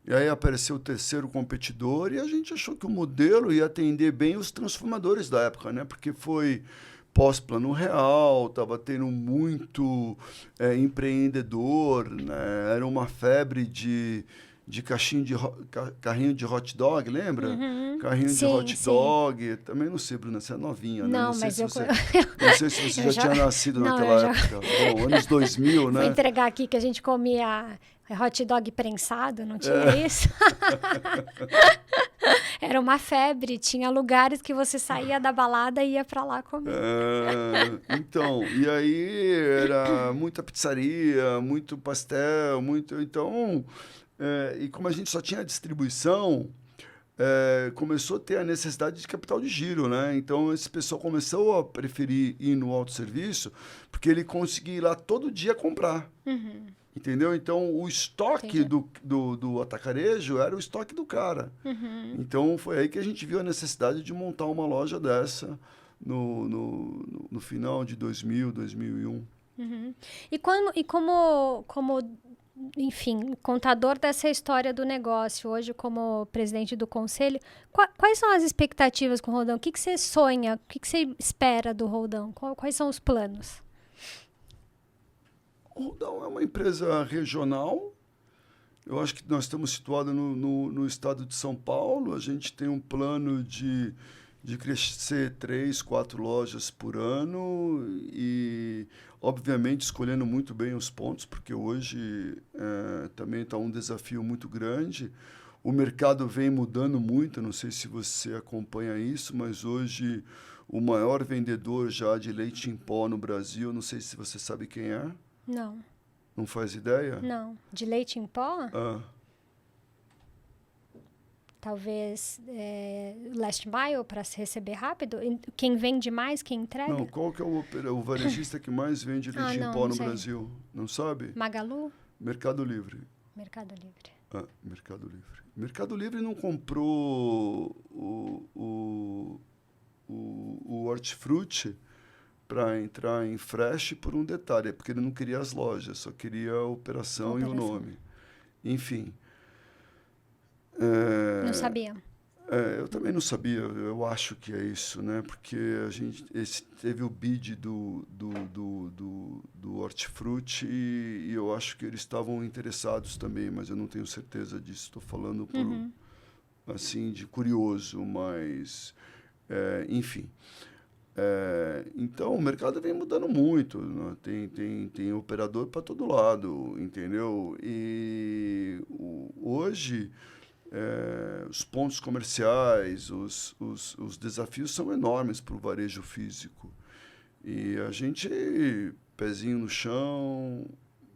E aí apareceu o terceiro competidor e a gente achou que o modelo ia atender bem os transformadores da época, né? Porque foi pós-Plano Real, estava tendo muito empreendedor, né? Era uma febre de carrinho de hot dog, lembra? Uhum. Carrinho de hot dog. Também não sei, Bruna, você é novinha, né? Não sei se você já tinha nascido naquela época. Bom, anos 2000, né? Vou entregar aqui que a gente comia hot dog prensado, não tinha isso? Era uma febre, tinha lugares que você saía da balada e ia pra lá comer. Então, e aí era muita pizzaria, muito pastel, então... e como a gente só tinha distribuição, começou a ter a necessidade de capital de giro, né? Então, esse pessoal começou a preferir ir no autosserviço porque ele conseguia ir lá todo dia comprar. Uhum. Entendeu? Então, o estoque do atacarejo era o estoque do cara. Uhum. Então, foi aí que a gente viu a necessidade de montar uma loja dessa no final de 2000, 2001. Uhum. E como enfim, contador dessa história do negócio, hoje como presidente do conselho, quais são as expectativas com o Roldão? O que você sonha? O que você espera do Roldão? Quais são os planos? O Roldão é uma empresa regional. Eu acho que nós estamos situados no estado de São Paulo. A gente tem um plano de crescer 3, 4 lojas por ano e, obviamente, escolhendo muito bem os pontos, porque hoje também está um desafio muito grande. O mercado vem mudando muito, não sei se você acompanha isso, mas hoje o maior vendedor já de leite em pó no Brasil, não sei se você sabe quem é. Não. Não faz ideia? Não. De leite em pó? Talvez last mile para se receber rápido? Quem vende mais, quem entrega? Não, qual que é o varejista que mais vende leite em pó no Brasil? Não sabe? Magalu? Mercado Livre. Mercado Livre. Mercado Livre. Mercado Livre não comprou o Hortifruti para entrar em Fresh por um detalhe, é porque ele não queria as lojas, só queria a operação e o nome. Enfim. Não sabia. Eu também não sabia, eu acho que é isso, né? Porque teve o bid do Hortifruti e eu acho que eles estavam interessados também, mas eu não tenho certeza disso. Estou falando por, assim, de curioso, mas, enfim. Então, o mercado vem mudando muito, né? Tem operador para todo lado, entendeu? E hoje... os pontos comerciais, os desafios são enormes para o varejo físico. E a gente, pezinho no chão,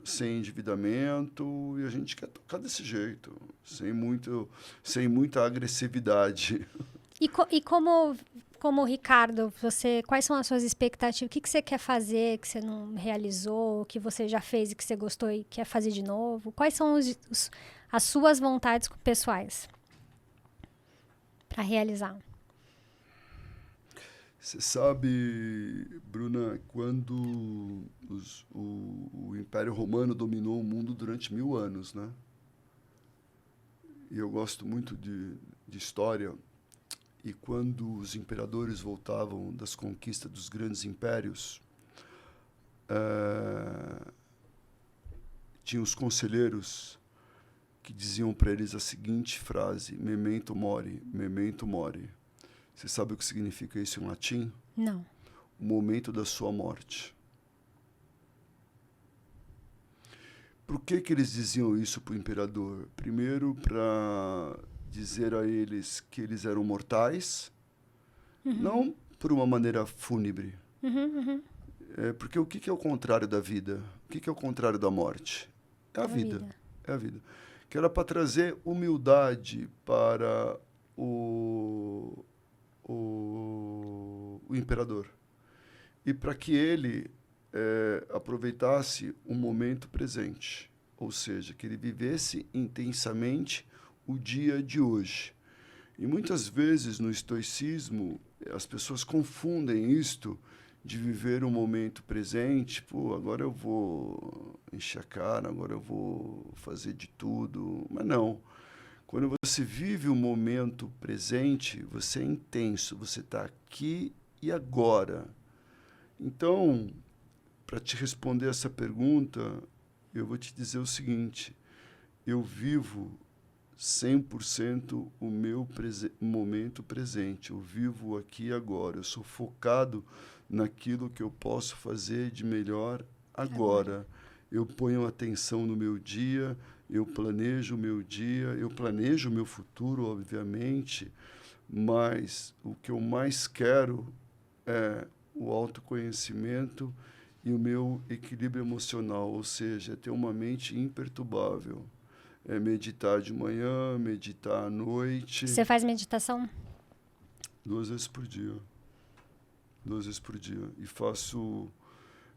sem endividamento, e a gente quer tocar desse jeito, sem muita agressividade. E como Ricardo, quais são as suas expectativas? O que você quer fazer que você não realizou, que você já fez e que você gostou e quer fazer de novo? Quais são as suas vontades pessoais para realizar? Você sabe, Bruna, quando o Império Romano dominou o mundo durante 1000 anos, né? E eu gosto muito de história. E quando os imperadores voltavam das conquistas dos grandes impérios, tinha os conselheiros que diziam para eles a seguinte frase: memento mori, memento mori. Você sabe o que significa isso em latim? Não. O momento da sua morte. Por que eles diziam isso para o imperador? Primeiro, para dizer a eles que eles eram mortais, não por uma maneira fúnebre. Porque o que é o contrário da vida? O que é o contrário da morte? É a vida. É a vida. Que era para trazer humildade para o imperador. E para que ele aproveitasse o momento presente. Ou seja, que ele vivesse intensamente o dia de hoje. E muitas vezes no estoicismo as pessoas confundem isto de viver o momento presente. Pô, agora eu vou encher a cara, agora eu vou fazer de tudo. Mas não. Quando você vive o momento presente, você é intenso, você está aqui e agora. Então, para te responder essa pergunta, eu vou te dizer o seguinte: eu vivo 100% o meu momento presente. Eu vivo aqui e agora. Eu sou focado naquilo que eu posso fazer de melhor agora. Eu ponho atenção no meu dia, eu planejo o meu dia, eu planejo o meu futuro, obviamente, mas o que eu mais quero é o autoconhecimento e o meu equilíbrio emocional, ou seja, ter uma mente imperturbável. É meditar de manhã, meditar à noite. Você faz meditação? 2 vezes por dia. 2 vezes por dia. E faço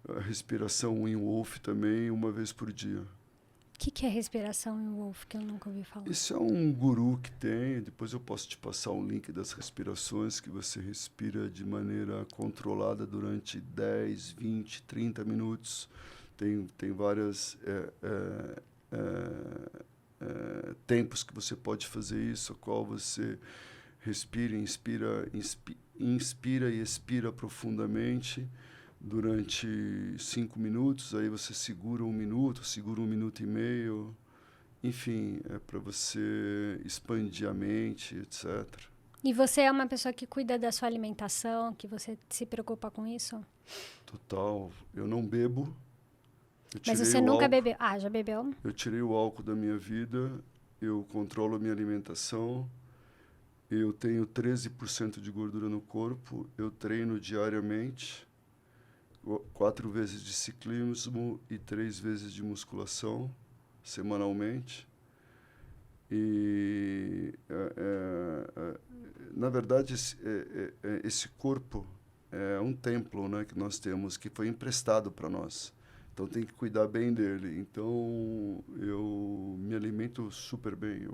a respiração em Wolf também 1 vez por dia. O que é respiração em Wolf, que eu nunca ouvi falar? Isso é um guru que tem, depois eu posso te passar um link das respirações que você respira de maneira controlada durante 10, 20, 30 minutos. Tem várias tempos que você pode fazer isso, a qual você respira, inspira e expira profundamente durante 5 minutos, aí você segura 1 minuto, segura 1 minuto e meio, enfim, é para você expandir a mente, etc. E você é uma pessoa que cuida da sua alimentação, que você se preocupa com isso? Total. Eu não bebo. Mas você nunca bebeu? Ah, já bebeu? Eu tirei o álcool da minha vida, eu controlo a minha alimentação, eu tenho 13% de gordura no corpo, eu treino diariamente, 4 vezes de ciclismo e 3 vezes de musculação, semanalmente. E, na verdade, esse corpo é um templo, né, que nós temos, que foi emprestado para nós. Então tem que cuidar bem dele. Então eu me alimento super bem.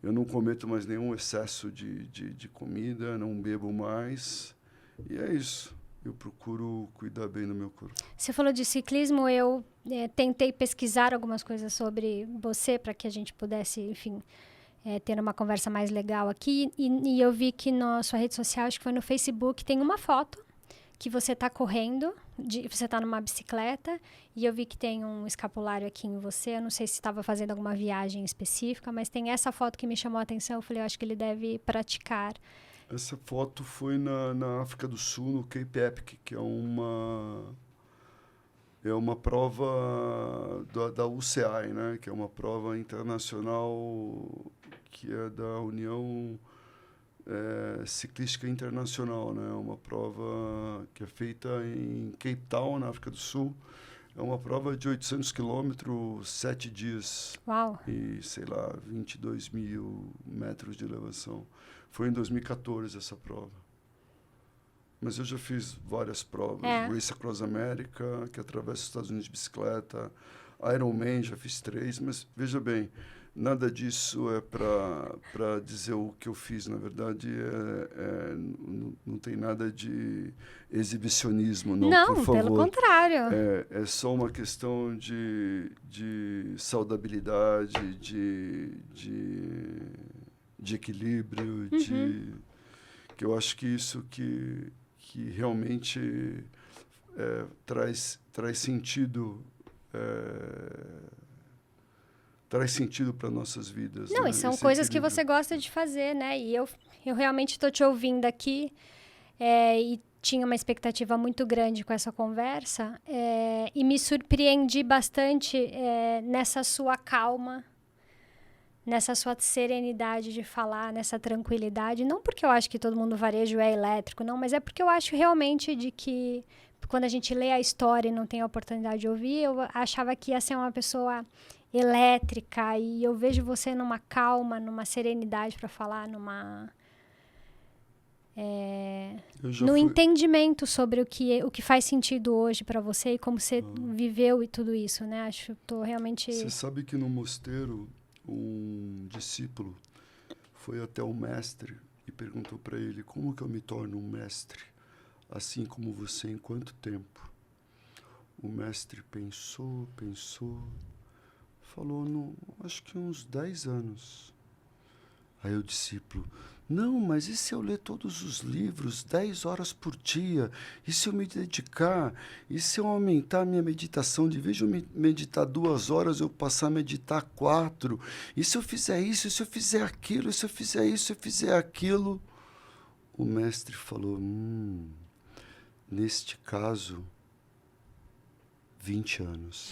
Eu não cometo mais nenhum excesso de comida, não bebo mais. E é isso. Eu procuro cuidar bem do meu corpo. Você falou de ciclismo, eu tentei pesquisar algumas coisas sobre você para que a gente pudesse, enfim, ter uma conversa mais legal aqui. E eu vi que na sua rede social, acho que foi no Facebook, tem uma foto que você está correndo, você está numa bicicleta, e eu vi que tem um escapulário aqui em você. Eu não sei se estava fazendo alguma viagem específica, mas tem essa foto que me chamou a atenção. Eu falei, eu acho que ele deve praticar. Essa foto foi na África do Sul, no Cape Epic, que é uma prova da UCI, né? Que é uma prova internacional que é da União Ciclística Internacional, né? Uma prova que é feita em Cape Town, na África do Sul. É uma prova de 800 quilômetros, 7 dias. Uau! E, sei lá, 22 mil metros de elevação. Foi em 2014 essa prova. Mas eu já fiz várias provas. Race Across America, que atravessa os Estados Unidos de bicicleta. Ironman, já fiz 3. Mas, veja bem, nada disso é para dizer o que eu fiz. Na verdade, não tem nada de exibicionismo, não, por favor. Pelo contrário. É só uma questão de saudabilidade, de equilíbrio, que eu acho que isso que realmente traz sentido para nossas vidas. Não, né? e são Esse coisas que equilíbrio. você gosta de fazer, né? E eu realmente estou te ouvindo aqui e tinha uma expectativa muito grande com essa conversa e me surpreendi bastante nessa sua calma, nessa sua serenidade de falar, nessa tranquilidade. Não porque eu acho que todo mundo no varejo é elétrico, não, mas é porque eu acho realmente de que quando a gente lê a história e não tem a oportunidade de ouvir, eu achava que ia ser uma pessoa elétrica, e eu vejo você numa calma, numa serenidade para falar, no entendimento sobre o que faz sentido hoje para você e como você viveu e tudo isso, né? Acho que tô realmente... Você sabe que no mosteiro um discípulo foi até o mestre e perguntou para ele: como que eu me torno um mestre assim como você, em quanto tempo? O mestre pensou, falou, acho que uns 10 anos. Aí o discípulo: não, mas e se eu ler todos os livros 10 horas por dia? E se eu me dedicar? E se eu aumentar a minha meditação? De vez de eu meditar 2 horas, eu passar a meditar 4? E se eu fizer isso? E se eu fizer aquilo? E se eu fizer isso? E se eu fizer aquilo? O mestre falou: neste caso, 20 anos.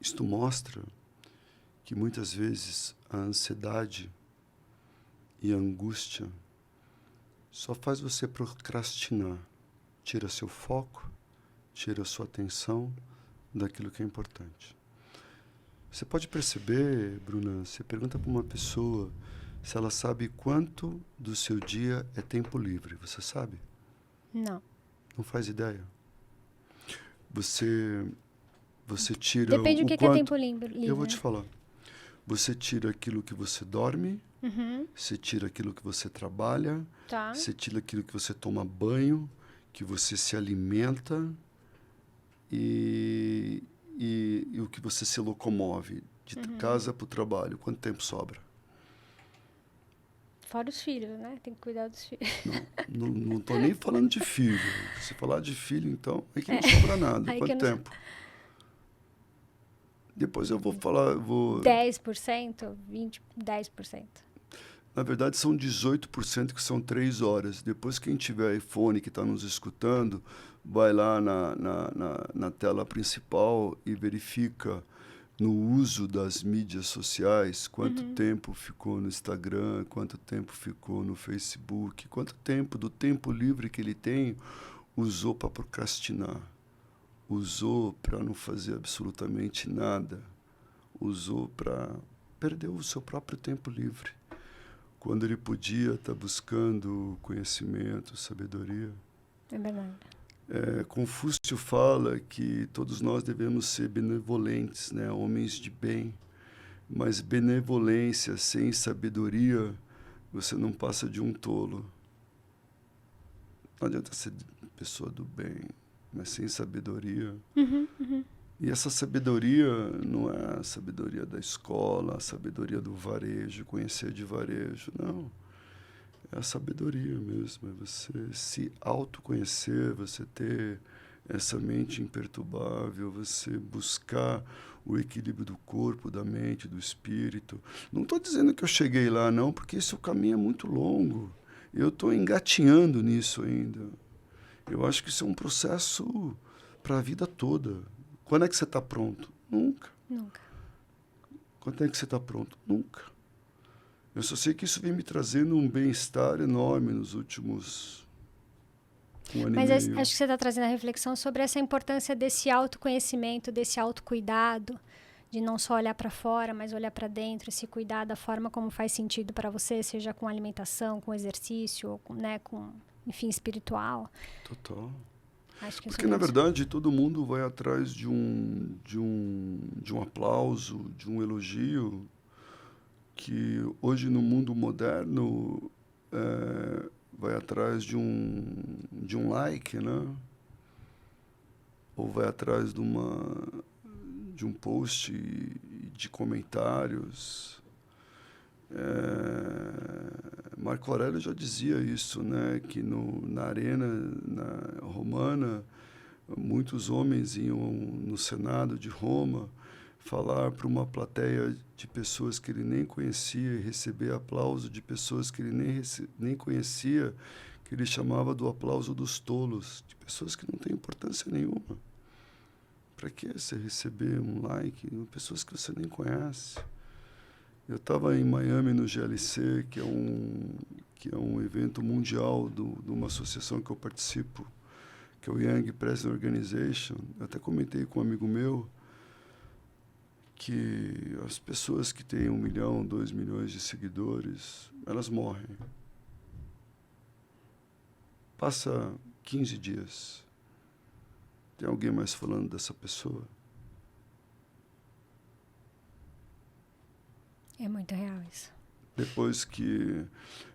Isto mostra que muitas vezes a ansiedade e a angústia só faz você procrastinar, tira seu foco, tira sua atenção daquilo que é importante. Você pode perceber, Bruna, você pergunta para uma pessoa se ela sabe quanto do seu dia é tempo livre. Você sabe? Não. Não faz ideia. Você tira Depende do que é tempo livre. Eu vou te falar. Você tira aquilo que você dorme, você tira aquilo que você trabalha, você tira aquilo que você toma banho, que você se alimenta e o que você se locomove de casa para o trabalho. Quanto tempo sobra? Fora os filhos, né? Tem que cuidar dos filhos. Não estou nem falando de filho. Se falar de filho, então, é que não sobra nada. Quanto tempo? Depois eu vou falar... 10%? 10%. Na verdade, são 18%, que são 3 horas. Depois, quem tiver iPhone, que está nos escutando, vai lá na tela principal e verifica no uso das mídias sociais quanto tempo ficou no Instagram, quanto tempo ficou no Facebook, quanto tempo do tempo livre que ele tem usou para procrastinar. Usou para não fazer absolutamente nada. Usou para perder o seu próprio tempo livre. quando ele podia estar buscando conhecimento, sabedoria. É verdade. Confúcio fala que todos nós devemos ser benevolentes, né? Homens de bem, mas benevolência sem sabedoria, você não passa de um tolo. Não adianta ser pessoa do bem, mas sem sabedoria. E essa sabedoria não é a sabedoria da escola, a sabedoria do varejo, conhecer de varejo, não. É a sabedoria mesmo, é você se autoconhecer, você ter essa mente imperturbável, você buscar o equilíbrio do corpo, da mente, do espírito. Não estou dizendo que eu cheguei lá, não, porque esse caminho é muito longo. Eu estou engatinhando nisso ainda. Eu acho que isso é um processo para a vida toda. Quando é que você está pronto? Nunca. Nunca. Quando é que você está pronto? Nunca. Eu só sei que isso vem me trazendo um bem-estar enorme nos últimos 1 ano e meio. Mas acho que você está trazendo a reflexão sobre essa importância desse autoconhecimento, desse autocuidado, de não só olhar para fora, mas olhar para dentro e se cuidar da forma como faz sentido para você, seja com alimentação, com exercício, ou com, né, com, enfim, espiritual. Total. Acho que porque, na verdade, todo mundo vai atrás de um aplauso, de um elogio, que hoje no mundo moderno vai atrás de um like, né? Ou vai atrás de um post de comentários. Marco Aurélio já dizia isso, né? Que na arena romana, muitos homens iam no Senado de Roma falar para uma plateia de pessoas que ele nem conhecia e receber aplauso de pessoas que ele nem conhecia, que ele chamava do aplauso dos tolos, de pessoas que não têm importância nenhuma. Para que você receber um like de pessoas que você nem conhece? Eu estava em Miami, no GLC, que é um evento mundial de uma associação que eu participo, que é o Young President Organization. Eu até comentei com um amigo meu que as pessoas que têm 1 milhão, 2 milhões de seguidores, elas morrem. Passa 15 dias. Tem alguém mais falando dessa pessoa? É muito real isso. Depois que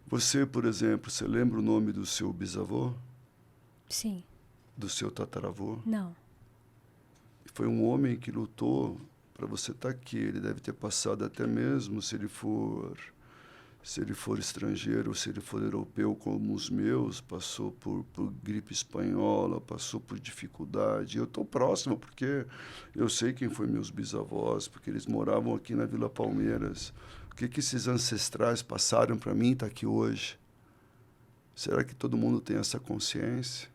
você, por exemplo, você lembra o nome do seu bisavô? Sim. Do seu tataravô? Não. Foi um homem que lutou para você estar aqui. Ele deve ter passado até mesmo, se ele for estrangeiro, se ele for europeu como os meus, passou por gripe espanhola, passou por dificuldade. Eu estou próximo porque eu sei quem foi meus bisavós, porque eles moravam aqui na Vila Palmeiras. O que esses ancestrais passaram para mim estar aqui hoje? Será que todo mundo tem essa consciência?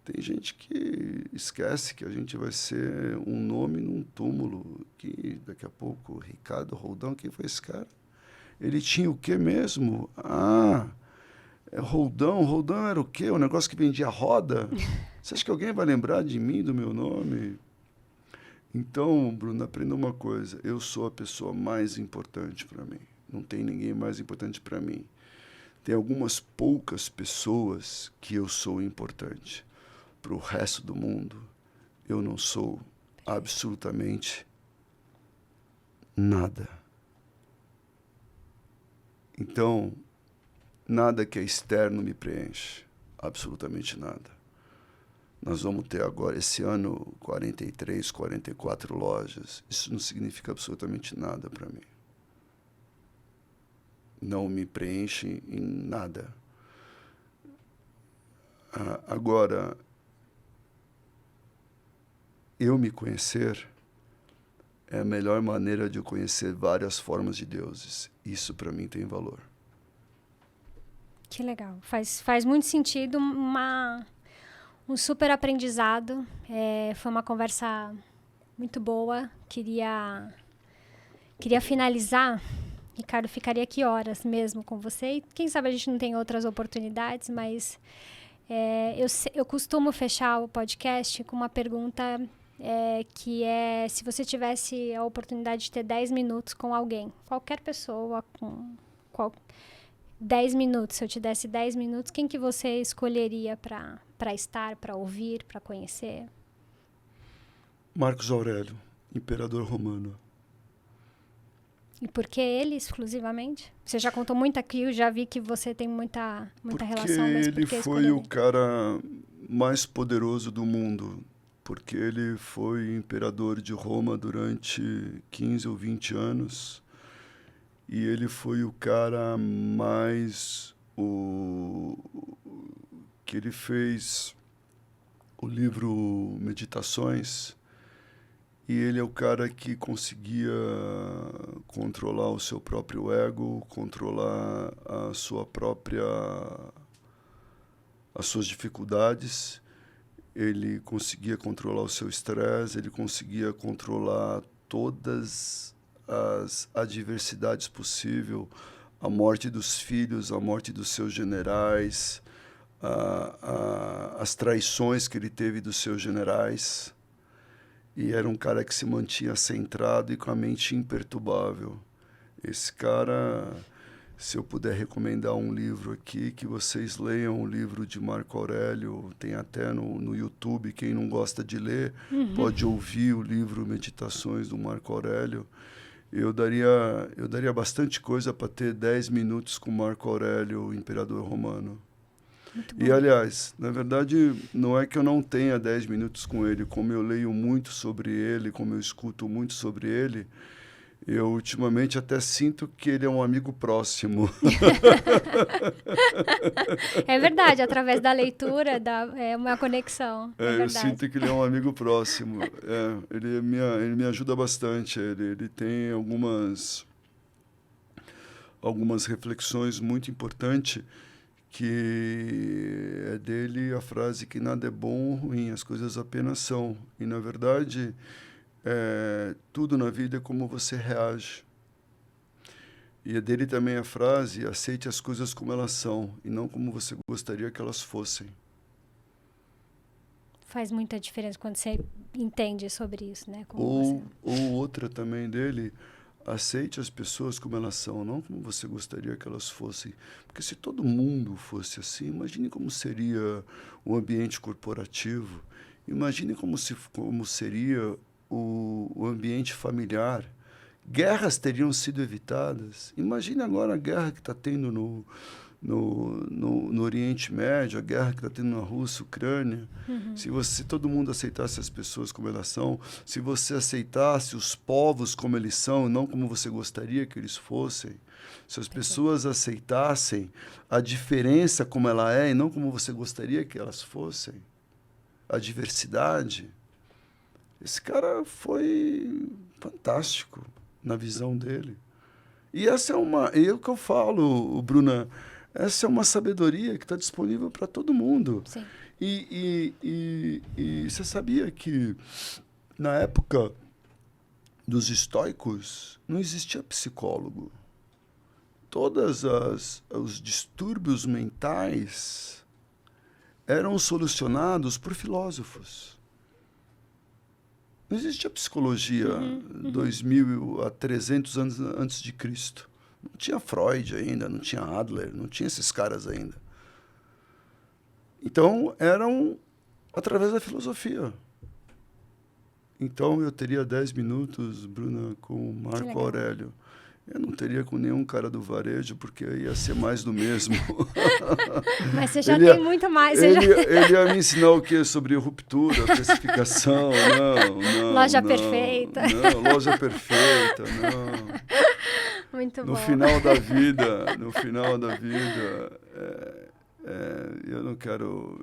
Tem gente que esquece que a gente vai ser um nome num túmulo, que daqui a pouco, Ricardo Roldão, quem foi esse cara? Ele tinha o quê mesmo? Roldão. Roldão era o quê? O negócio que vendia roda? Você acha que alguém vai lembrar de mim, do meu nome? Então, Bruno, aprenda uma coisa. Eu sou a pessoa mais importante para mim. Não tem ninguém mais importante para mim. Tem algumas poucas pessoas que eu sou importante. Para o resto do mundo, eu não sou absolutamente nada. Então, nada que é externo me preenche. Absolutamente nada. Nós vamos ter agora, esse ano, 43, 44 lojas. Isso não significa absolutamente nada para mim. Não me preenche em nada. Agora, eu me conhecer é a melhor maneira de eu conhecer várias formas de deuses. Isso, para mim, tem valor. Que legal. Faz muito sentido, um super aprendizado. Foi uma conversa muito boa. Queria finalizar. Ricardo, ficaria aqui horas mesmo com você. E quem sabe a gente não tem outras oportunidades, mas eu costumo fechar o podcast com uma pergunta que é se você tivesse a oportunidade de ter 10 minutos com alguém, qualquer pessoa, com 10 minutos, se eu te desse 10 minutos, quem que você escolheria para estar, para ouvir, para conhecer? Marcos Aurélio, imperador romano. E por que ele exclusivamente? Você já contou muito aqui, eu já vi que você tem muita relação, mas por que ele foi o ele? cara mais poderoso do mundo, porque ele foi imperador de Roma durante 15 ou 20 anos, e ele foi o cara que ele fez o livro Meditações, e ele é o cara que conseguia controlar o seu próprio ego, controlar as suas dificuldades, ele conseguia controlar o seu estresse, ele conseguia controlar todas as adversidades possíveis, a morte dos filhos, a morte dos seus generais, as traições que ele teve dos seus generais. E era um cara que se mantinha centrado e com a mente imperturbável. Esse cara, se eu puder recomendar um livro aqui, que vocês leiam o livro de Marco Aurélio, tem até no YouTube, quem não gosta de ler, pode ouvir o livro Meditações do Marco Aurélio. Eu daria bastante coisa para ter 10 minutos com Marco Aurélio, o imperador romano. E, aliás, na verdade, não é que eu não tenha 10 minutos com ele, como eu leio muito sobre ele, como eu escuto muito sobre ele, eu ultimamente até sinto que ele é um amigo próximo. É verdade, através da leitura é uma conexão. Eu sinto que ele é um amigo próximo. Ele me ajuda bastante. Ele tem algumas reflexões muito importantes, que é dele a frase que nada é bom ou ruim, as coisas apenas são. E, na verdade, tudo na vida é como você reage. E é dele também a frase: aceite as coisas como elas são e não como você gostaria que elas fossem. Faz muita diferença quando você entende sobre isso, né? Ou outra também dele: aceite as pessoas como elas são, não como você gostaria que elas fossem. Porque se todo mundo fosse assim, imagine como seria o ambiente corporativo, imagine como seria o ambiente familiar. Guerras teriam sido evitadas. Imagine agora a guerra que está tendo no Oriente Médio, a guerra que está tendo na Rússia, Ucrânia. Se todo mundo aceitasse as pessoas como elas são, se você aceitasse os povos como eles são, não como você gostaria que eles fossem, se as pessoas aceitassem a diferença como ela é e não como você gostaria que elas fossem, a diversidade, esse cara foi fantástico na visão dele. E essa é o que eu falo, Bruna, essa é uma sabedoria que está disponível para todo mundo. Sim. E você sabia que, na época dos estoicos, não existia psicólogo. Todos os distúrbios mentais eram solucionados por filósofos. Não existia psicologia 2000 a 300 anos antes de Cristo. Não tinha Freud ainda, não tinha Adler, não tinha esses caras ainda. Então, eram através da filosofia. Então, eu teria 10 minutos, Bruna, com Marco Aurélio. Eu não teria com nenhum cara do varejo, porque ia ser mais do mesmo. Mas você já tem muito mais. Ele ia me ensinar o quê? Sobre ruptura, precificação, não. Loja perfeita. Não, loja perfeita, não. Muito bom. No final da vida, eu não quero,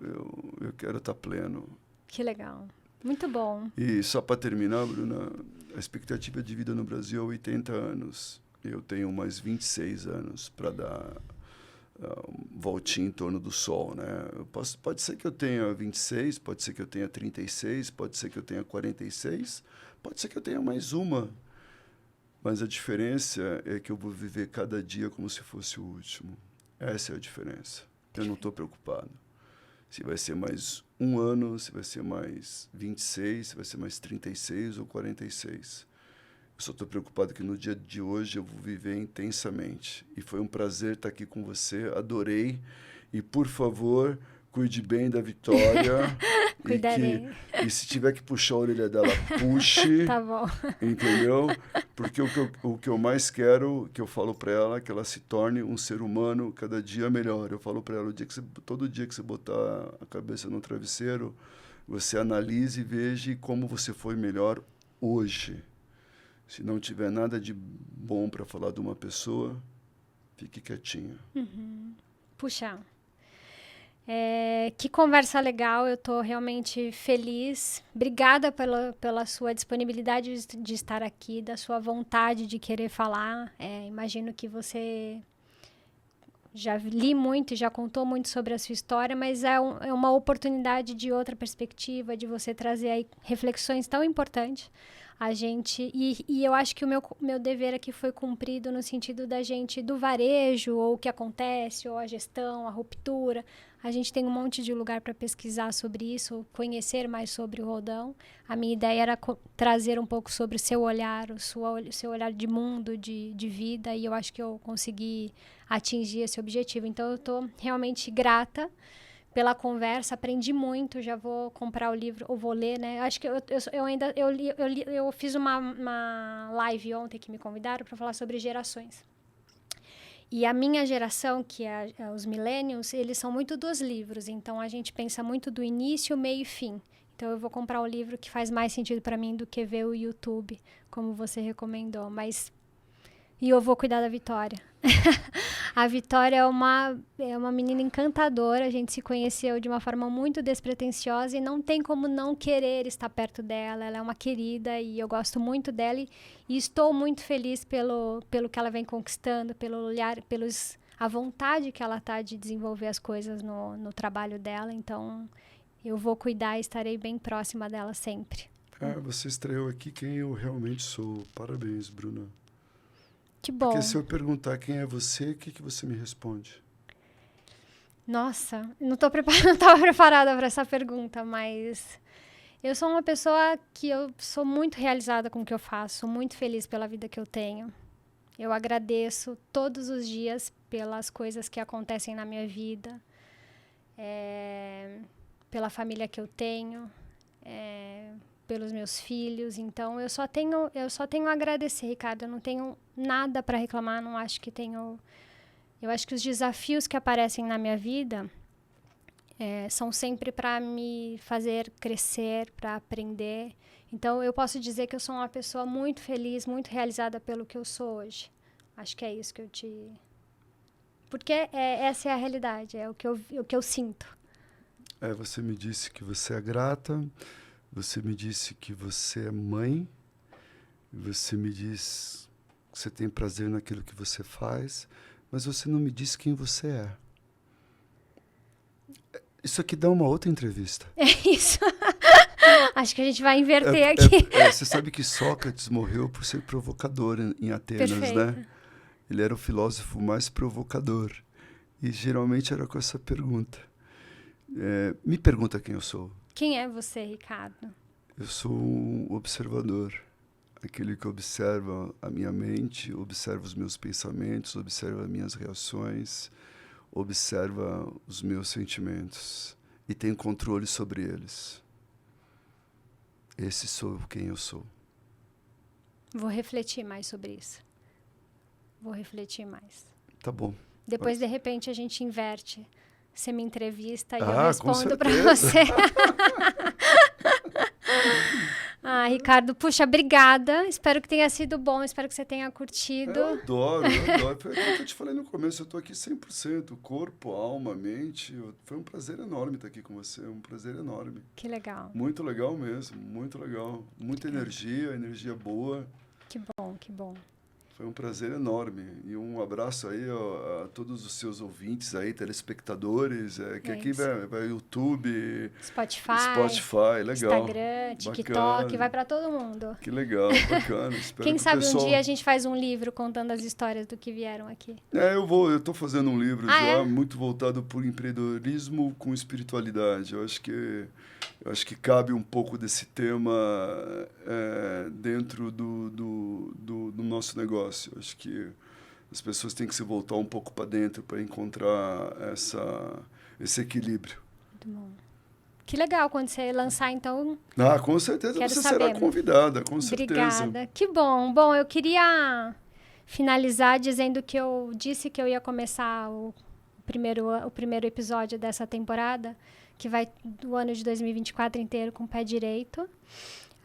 eu quero estar pleno. Que legal. Muito bom. E só para terminar, Bruna, a expectativa de vida no Brasil é 80 anos. Eu tenho mais 26 anos para dar voltinha em torno do Sol, né? Pode ser que eu tenha 26, pode ser que eu tenha 36, pode ser que eu tenha 46, pode ser que eu tenha mais uma. Mas a diferença é que eu vou viver cada dia como se fosse o último. Essa é a diferença. Eu não estou preocupado. Se vai ser mais um ano, se vai ser mais 26, se vai ser mais 36 ou 46. Eu só estou preocupado que no dia de hoje eu vou viver intensamente. E foi um prazer estar aqui com você. Adorei. E, por favor, cuide bem da Vitória. Cuidarei. E se tiver que puxar a orelha dela, puxe. Tá bom. Entendeu? Porque o que eu mais quero, que eu falo para ela, é que ela se torne um ser humano cada dia melhor. Eu falo para ela, todo dia que você botar a cabeça no travesseiro, você analise e veja como você foi melhor hoje. Se não tiver nada de bom para falar de uma pessoa, fique quietinha. Puxa, que conversa legal, eu estou realmente feliz. Obrigada pela sua disponibilidade de estar aqui, da sua vontade de querer falar. Imagino que você já li muito e já contou muito sobre a sua história, mas é uma oportunidade de outra perspectiva, de você trazer aí reflexões tão importantes. E eu acho que o meu dever aqui foi cumprido no sentido da gente, do varejo, ou o que acontece, ou a gestão, a ruptura. A gente tem um monte de lugar para pesquisar sobre isso, conhecer mais sobre o Roldão. A minha ideia era trazer um pouco sobre o seu olhar, o seu olhar de mundo, de vida, e eu acho que eu consegui atingir esse objetivo. Então, eu estou realmente grata pela conversa, aprendi muito, já vou comprar o livro, ou vou ler, né? Acho que eu fiz uma live ontem que me convidaram para falar sobre gerações. E a minha geração, que é os millennials, eles são muito dos livros, então a gente pensa muito do início, meio e fim. Então eu vou comprar o livro que faz mais sentido para mim do que ver o YouTube, como você recomendou, E eu vou cuidar da Vitória. A Vitória é uma menina encantadora, a gente se conheceu de uma forma muito despretensiosa e não tem como não querer estar perto dela. Ela é uma querida e eu gosto muito dela e estou muito feliz pelo que ela vem conquistando, pelo olhar, a vontade que ela está de desenvolver as coisas no trabalho dela. Então, eu vou cuidar e estarei bem próxima dela sempre. Você estreou aqui quem eu realmente sou. Parabéns, Bruna. Que bom. Porque se eu perguntar quem é você, o que você me responde? Nossa, não estava preparada para essa pergunta, mas eu sou uma pessoa que eu sou muito realizada com o que eu faço, sou muito feliz pela vida que eu tenho. Eu agradeço todos os dias pelas coisas que acontecem na minha vida, pela família que eu tenho, pelos meus filhos. Então, eu só tenho a agradecer, Ricardo. Eu não tenho nada para reclamar, não acho que tenho... Eu acho que os desafios que aparecem na minha vida são sempre para me fazer crescer, para aprender. Então, eu posso dizer que eu sou uma pessoa muito feliz, muito realizada pelo que eu sou hoje. Acho que é isso que eu te... Porque essa é a realidade, é o que eu sinto. Você me disse que você é grata, você me disse que você é mãe, você me diz que você tem prazer naquilo que você faz, mas você não me disse quem você é. Isso aqui dá uma outra entrevista. É isso. Acho que a gente vai inverter aqui. Você sabe que Sócrates morreu por ser provocador em Atenas, Perfeito. Né? Ele era o filósofo mais provocador. E geralmente era com essa pergunta. Me pergunta quem eu sou. Quem é você, Ricardo? Eu sou um observador. Aquele que observa a minha mente, observa os meus pensamentos, observa as minhas reações, observa os meus sentimentos e tem controle sobre eles. Esse sou quem eu sou. Vou refletir mais sobre isso. Vou refletir mais. Tá bom. Depois, de repente, a gente inverte. Você me entrevista e eu com respondo para certeza. você. Ricardo, puxa, obrigada. Espero que tenha sido bom, espero que você tenha curtido. Eu adoro. Foi o que eu te falei no começo, eu tô aqui 100%, corpo, alma, mente. Foi um prazer enorme estar aqui com você, um prazer enorme. Que legal. Muito legal mesmo, muito legal. Muita energia boa. Que bom, que bom. Foi um prazer enorme. E um abraço aí a todos os seus ouvintes aí, telespectadores, que aqui vai YouTube, Spotify, legal. Instagram, TikTok, bacana. Vai para todo mundo. Que legal, bacana. Espero Quem que sabe pessoal... um dia a gente faz um livro contando as histórias do que vieram aqui. Eu tô fazendo um livro muito voltado por empreendedorismo com espiritualidade. Eu acho que Eu acho que cabe um pouco desse tema dentro do nosso negócio. Eu acho que as pessoas têm que se voltar um pouco para dentro para encontrar esse equilíbrio. Muito bom. Que legal quando você lançar, então. Com certeza quero você saber. Será convidada, com certeza. Obrigada. Que bom. Bom, eu queria finalizar dizendo que eu disse que eu ia começar o primeiro episódio dessa temporada, que vai do ano de 2024 inteiro com o pé direito.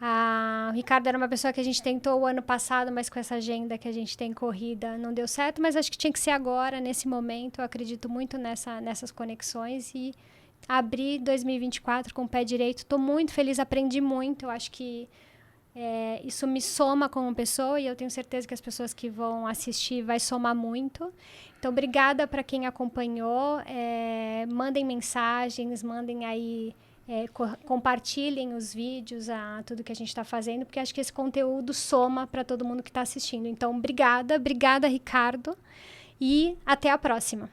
O Ricardo era uma pessoa que a gente tentou o ano passado, mas com essa agenda que a gente tem corrida não deu certo, mas acho que tinha que ser agora, nesse momento. Eu acredito muito nessas conexões e abrir 2024 com o pé direito. Estou muito feliz, aprendi muito. Eu acho que isso me soma como pessoa e eu tenho certeza que as pessoas que vão assistir vai somar muito. Então, obrigada para quem acompanhou. Mandem mensagens, mandem aí, compartilhem os vídeos, tudo que a gente está fazendo, porque acho que esse conteúdo soma para todo mundo que está assistindo. Então, obrigada, Ricardo, e até a próxima.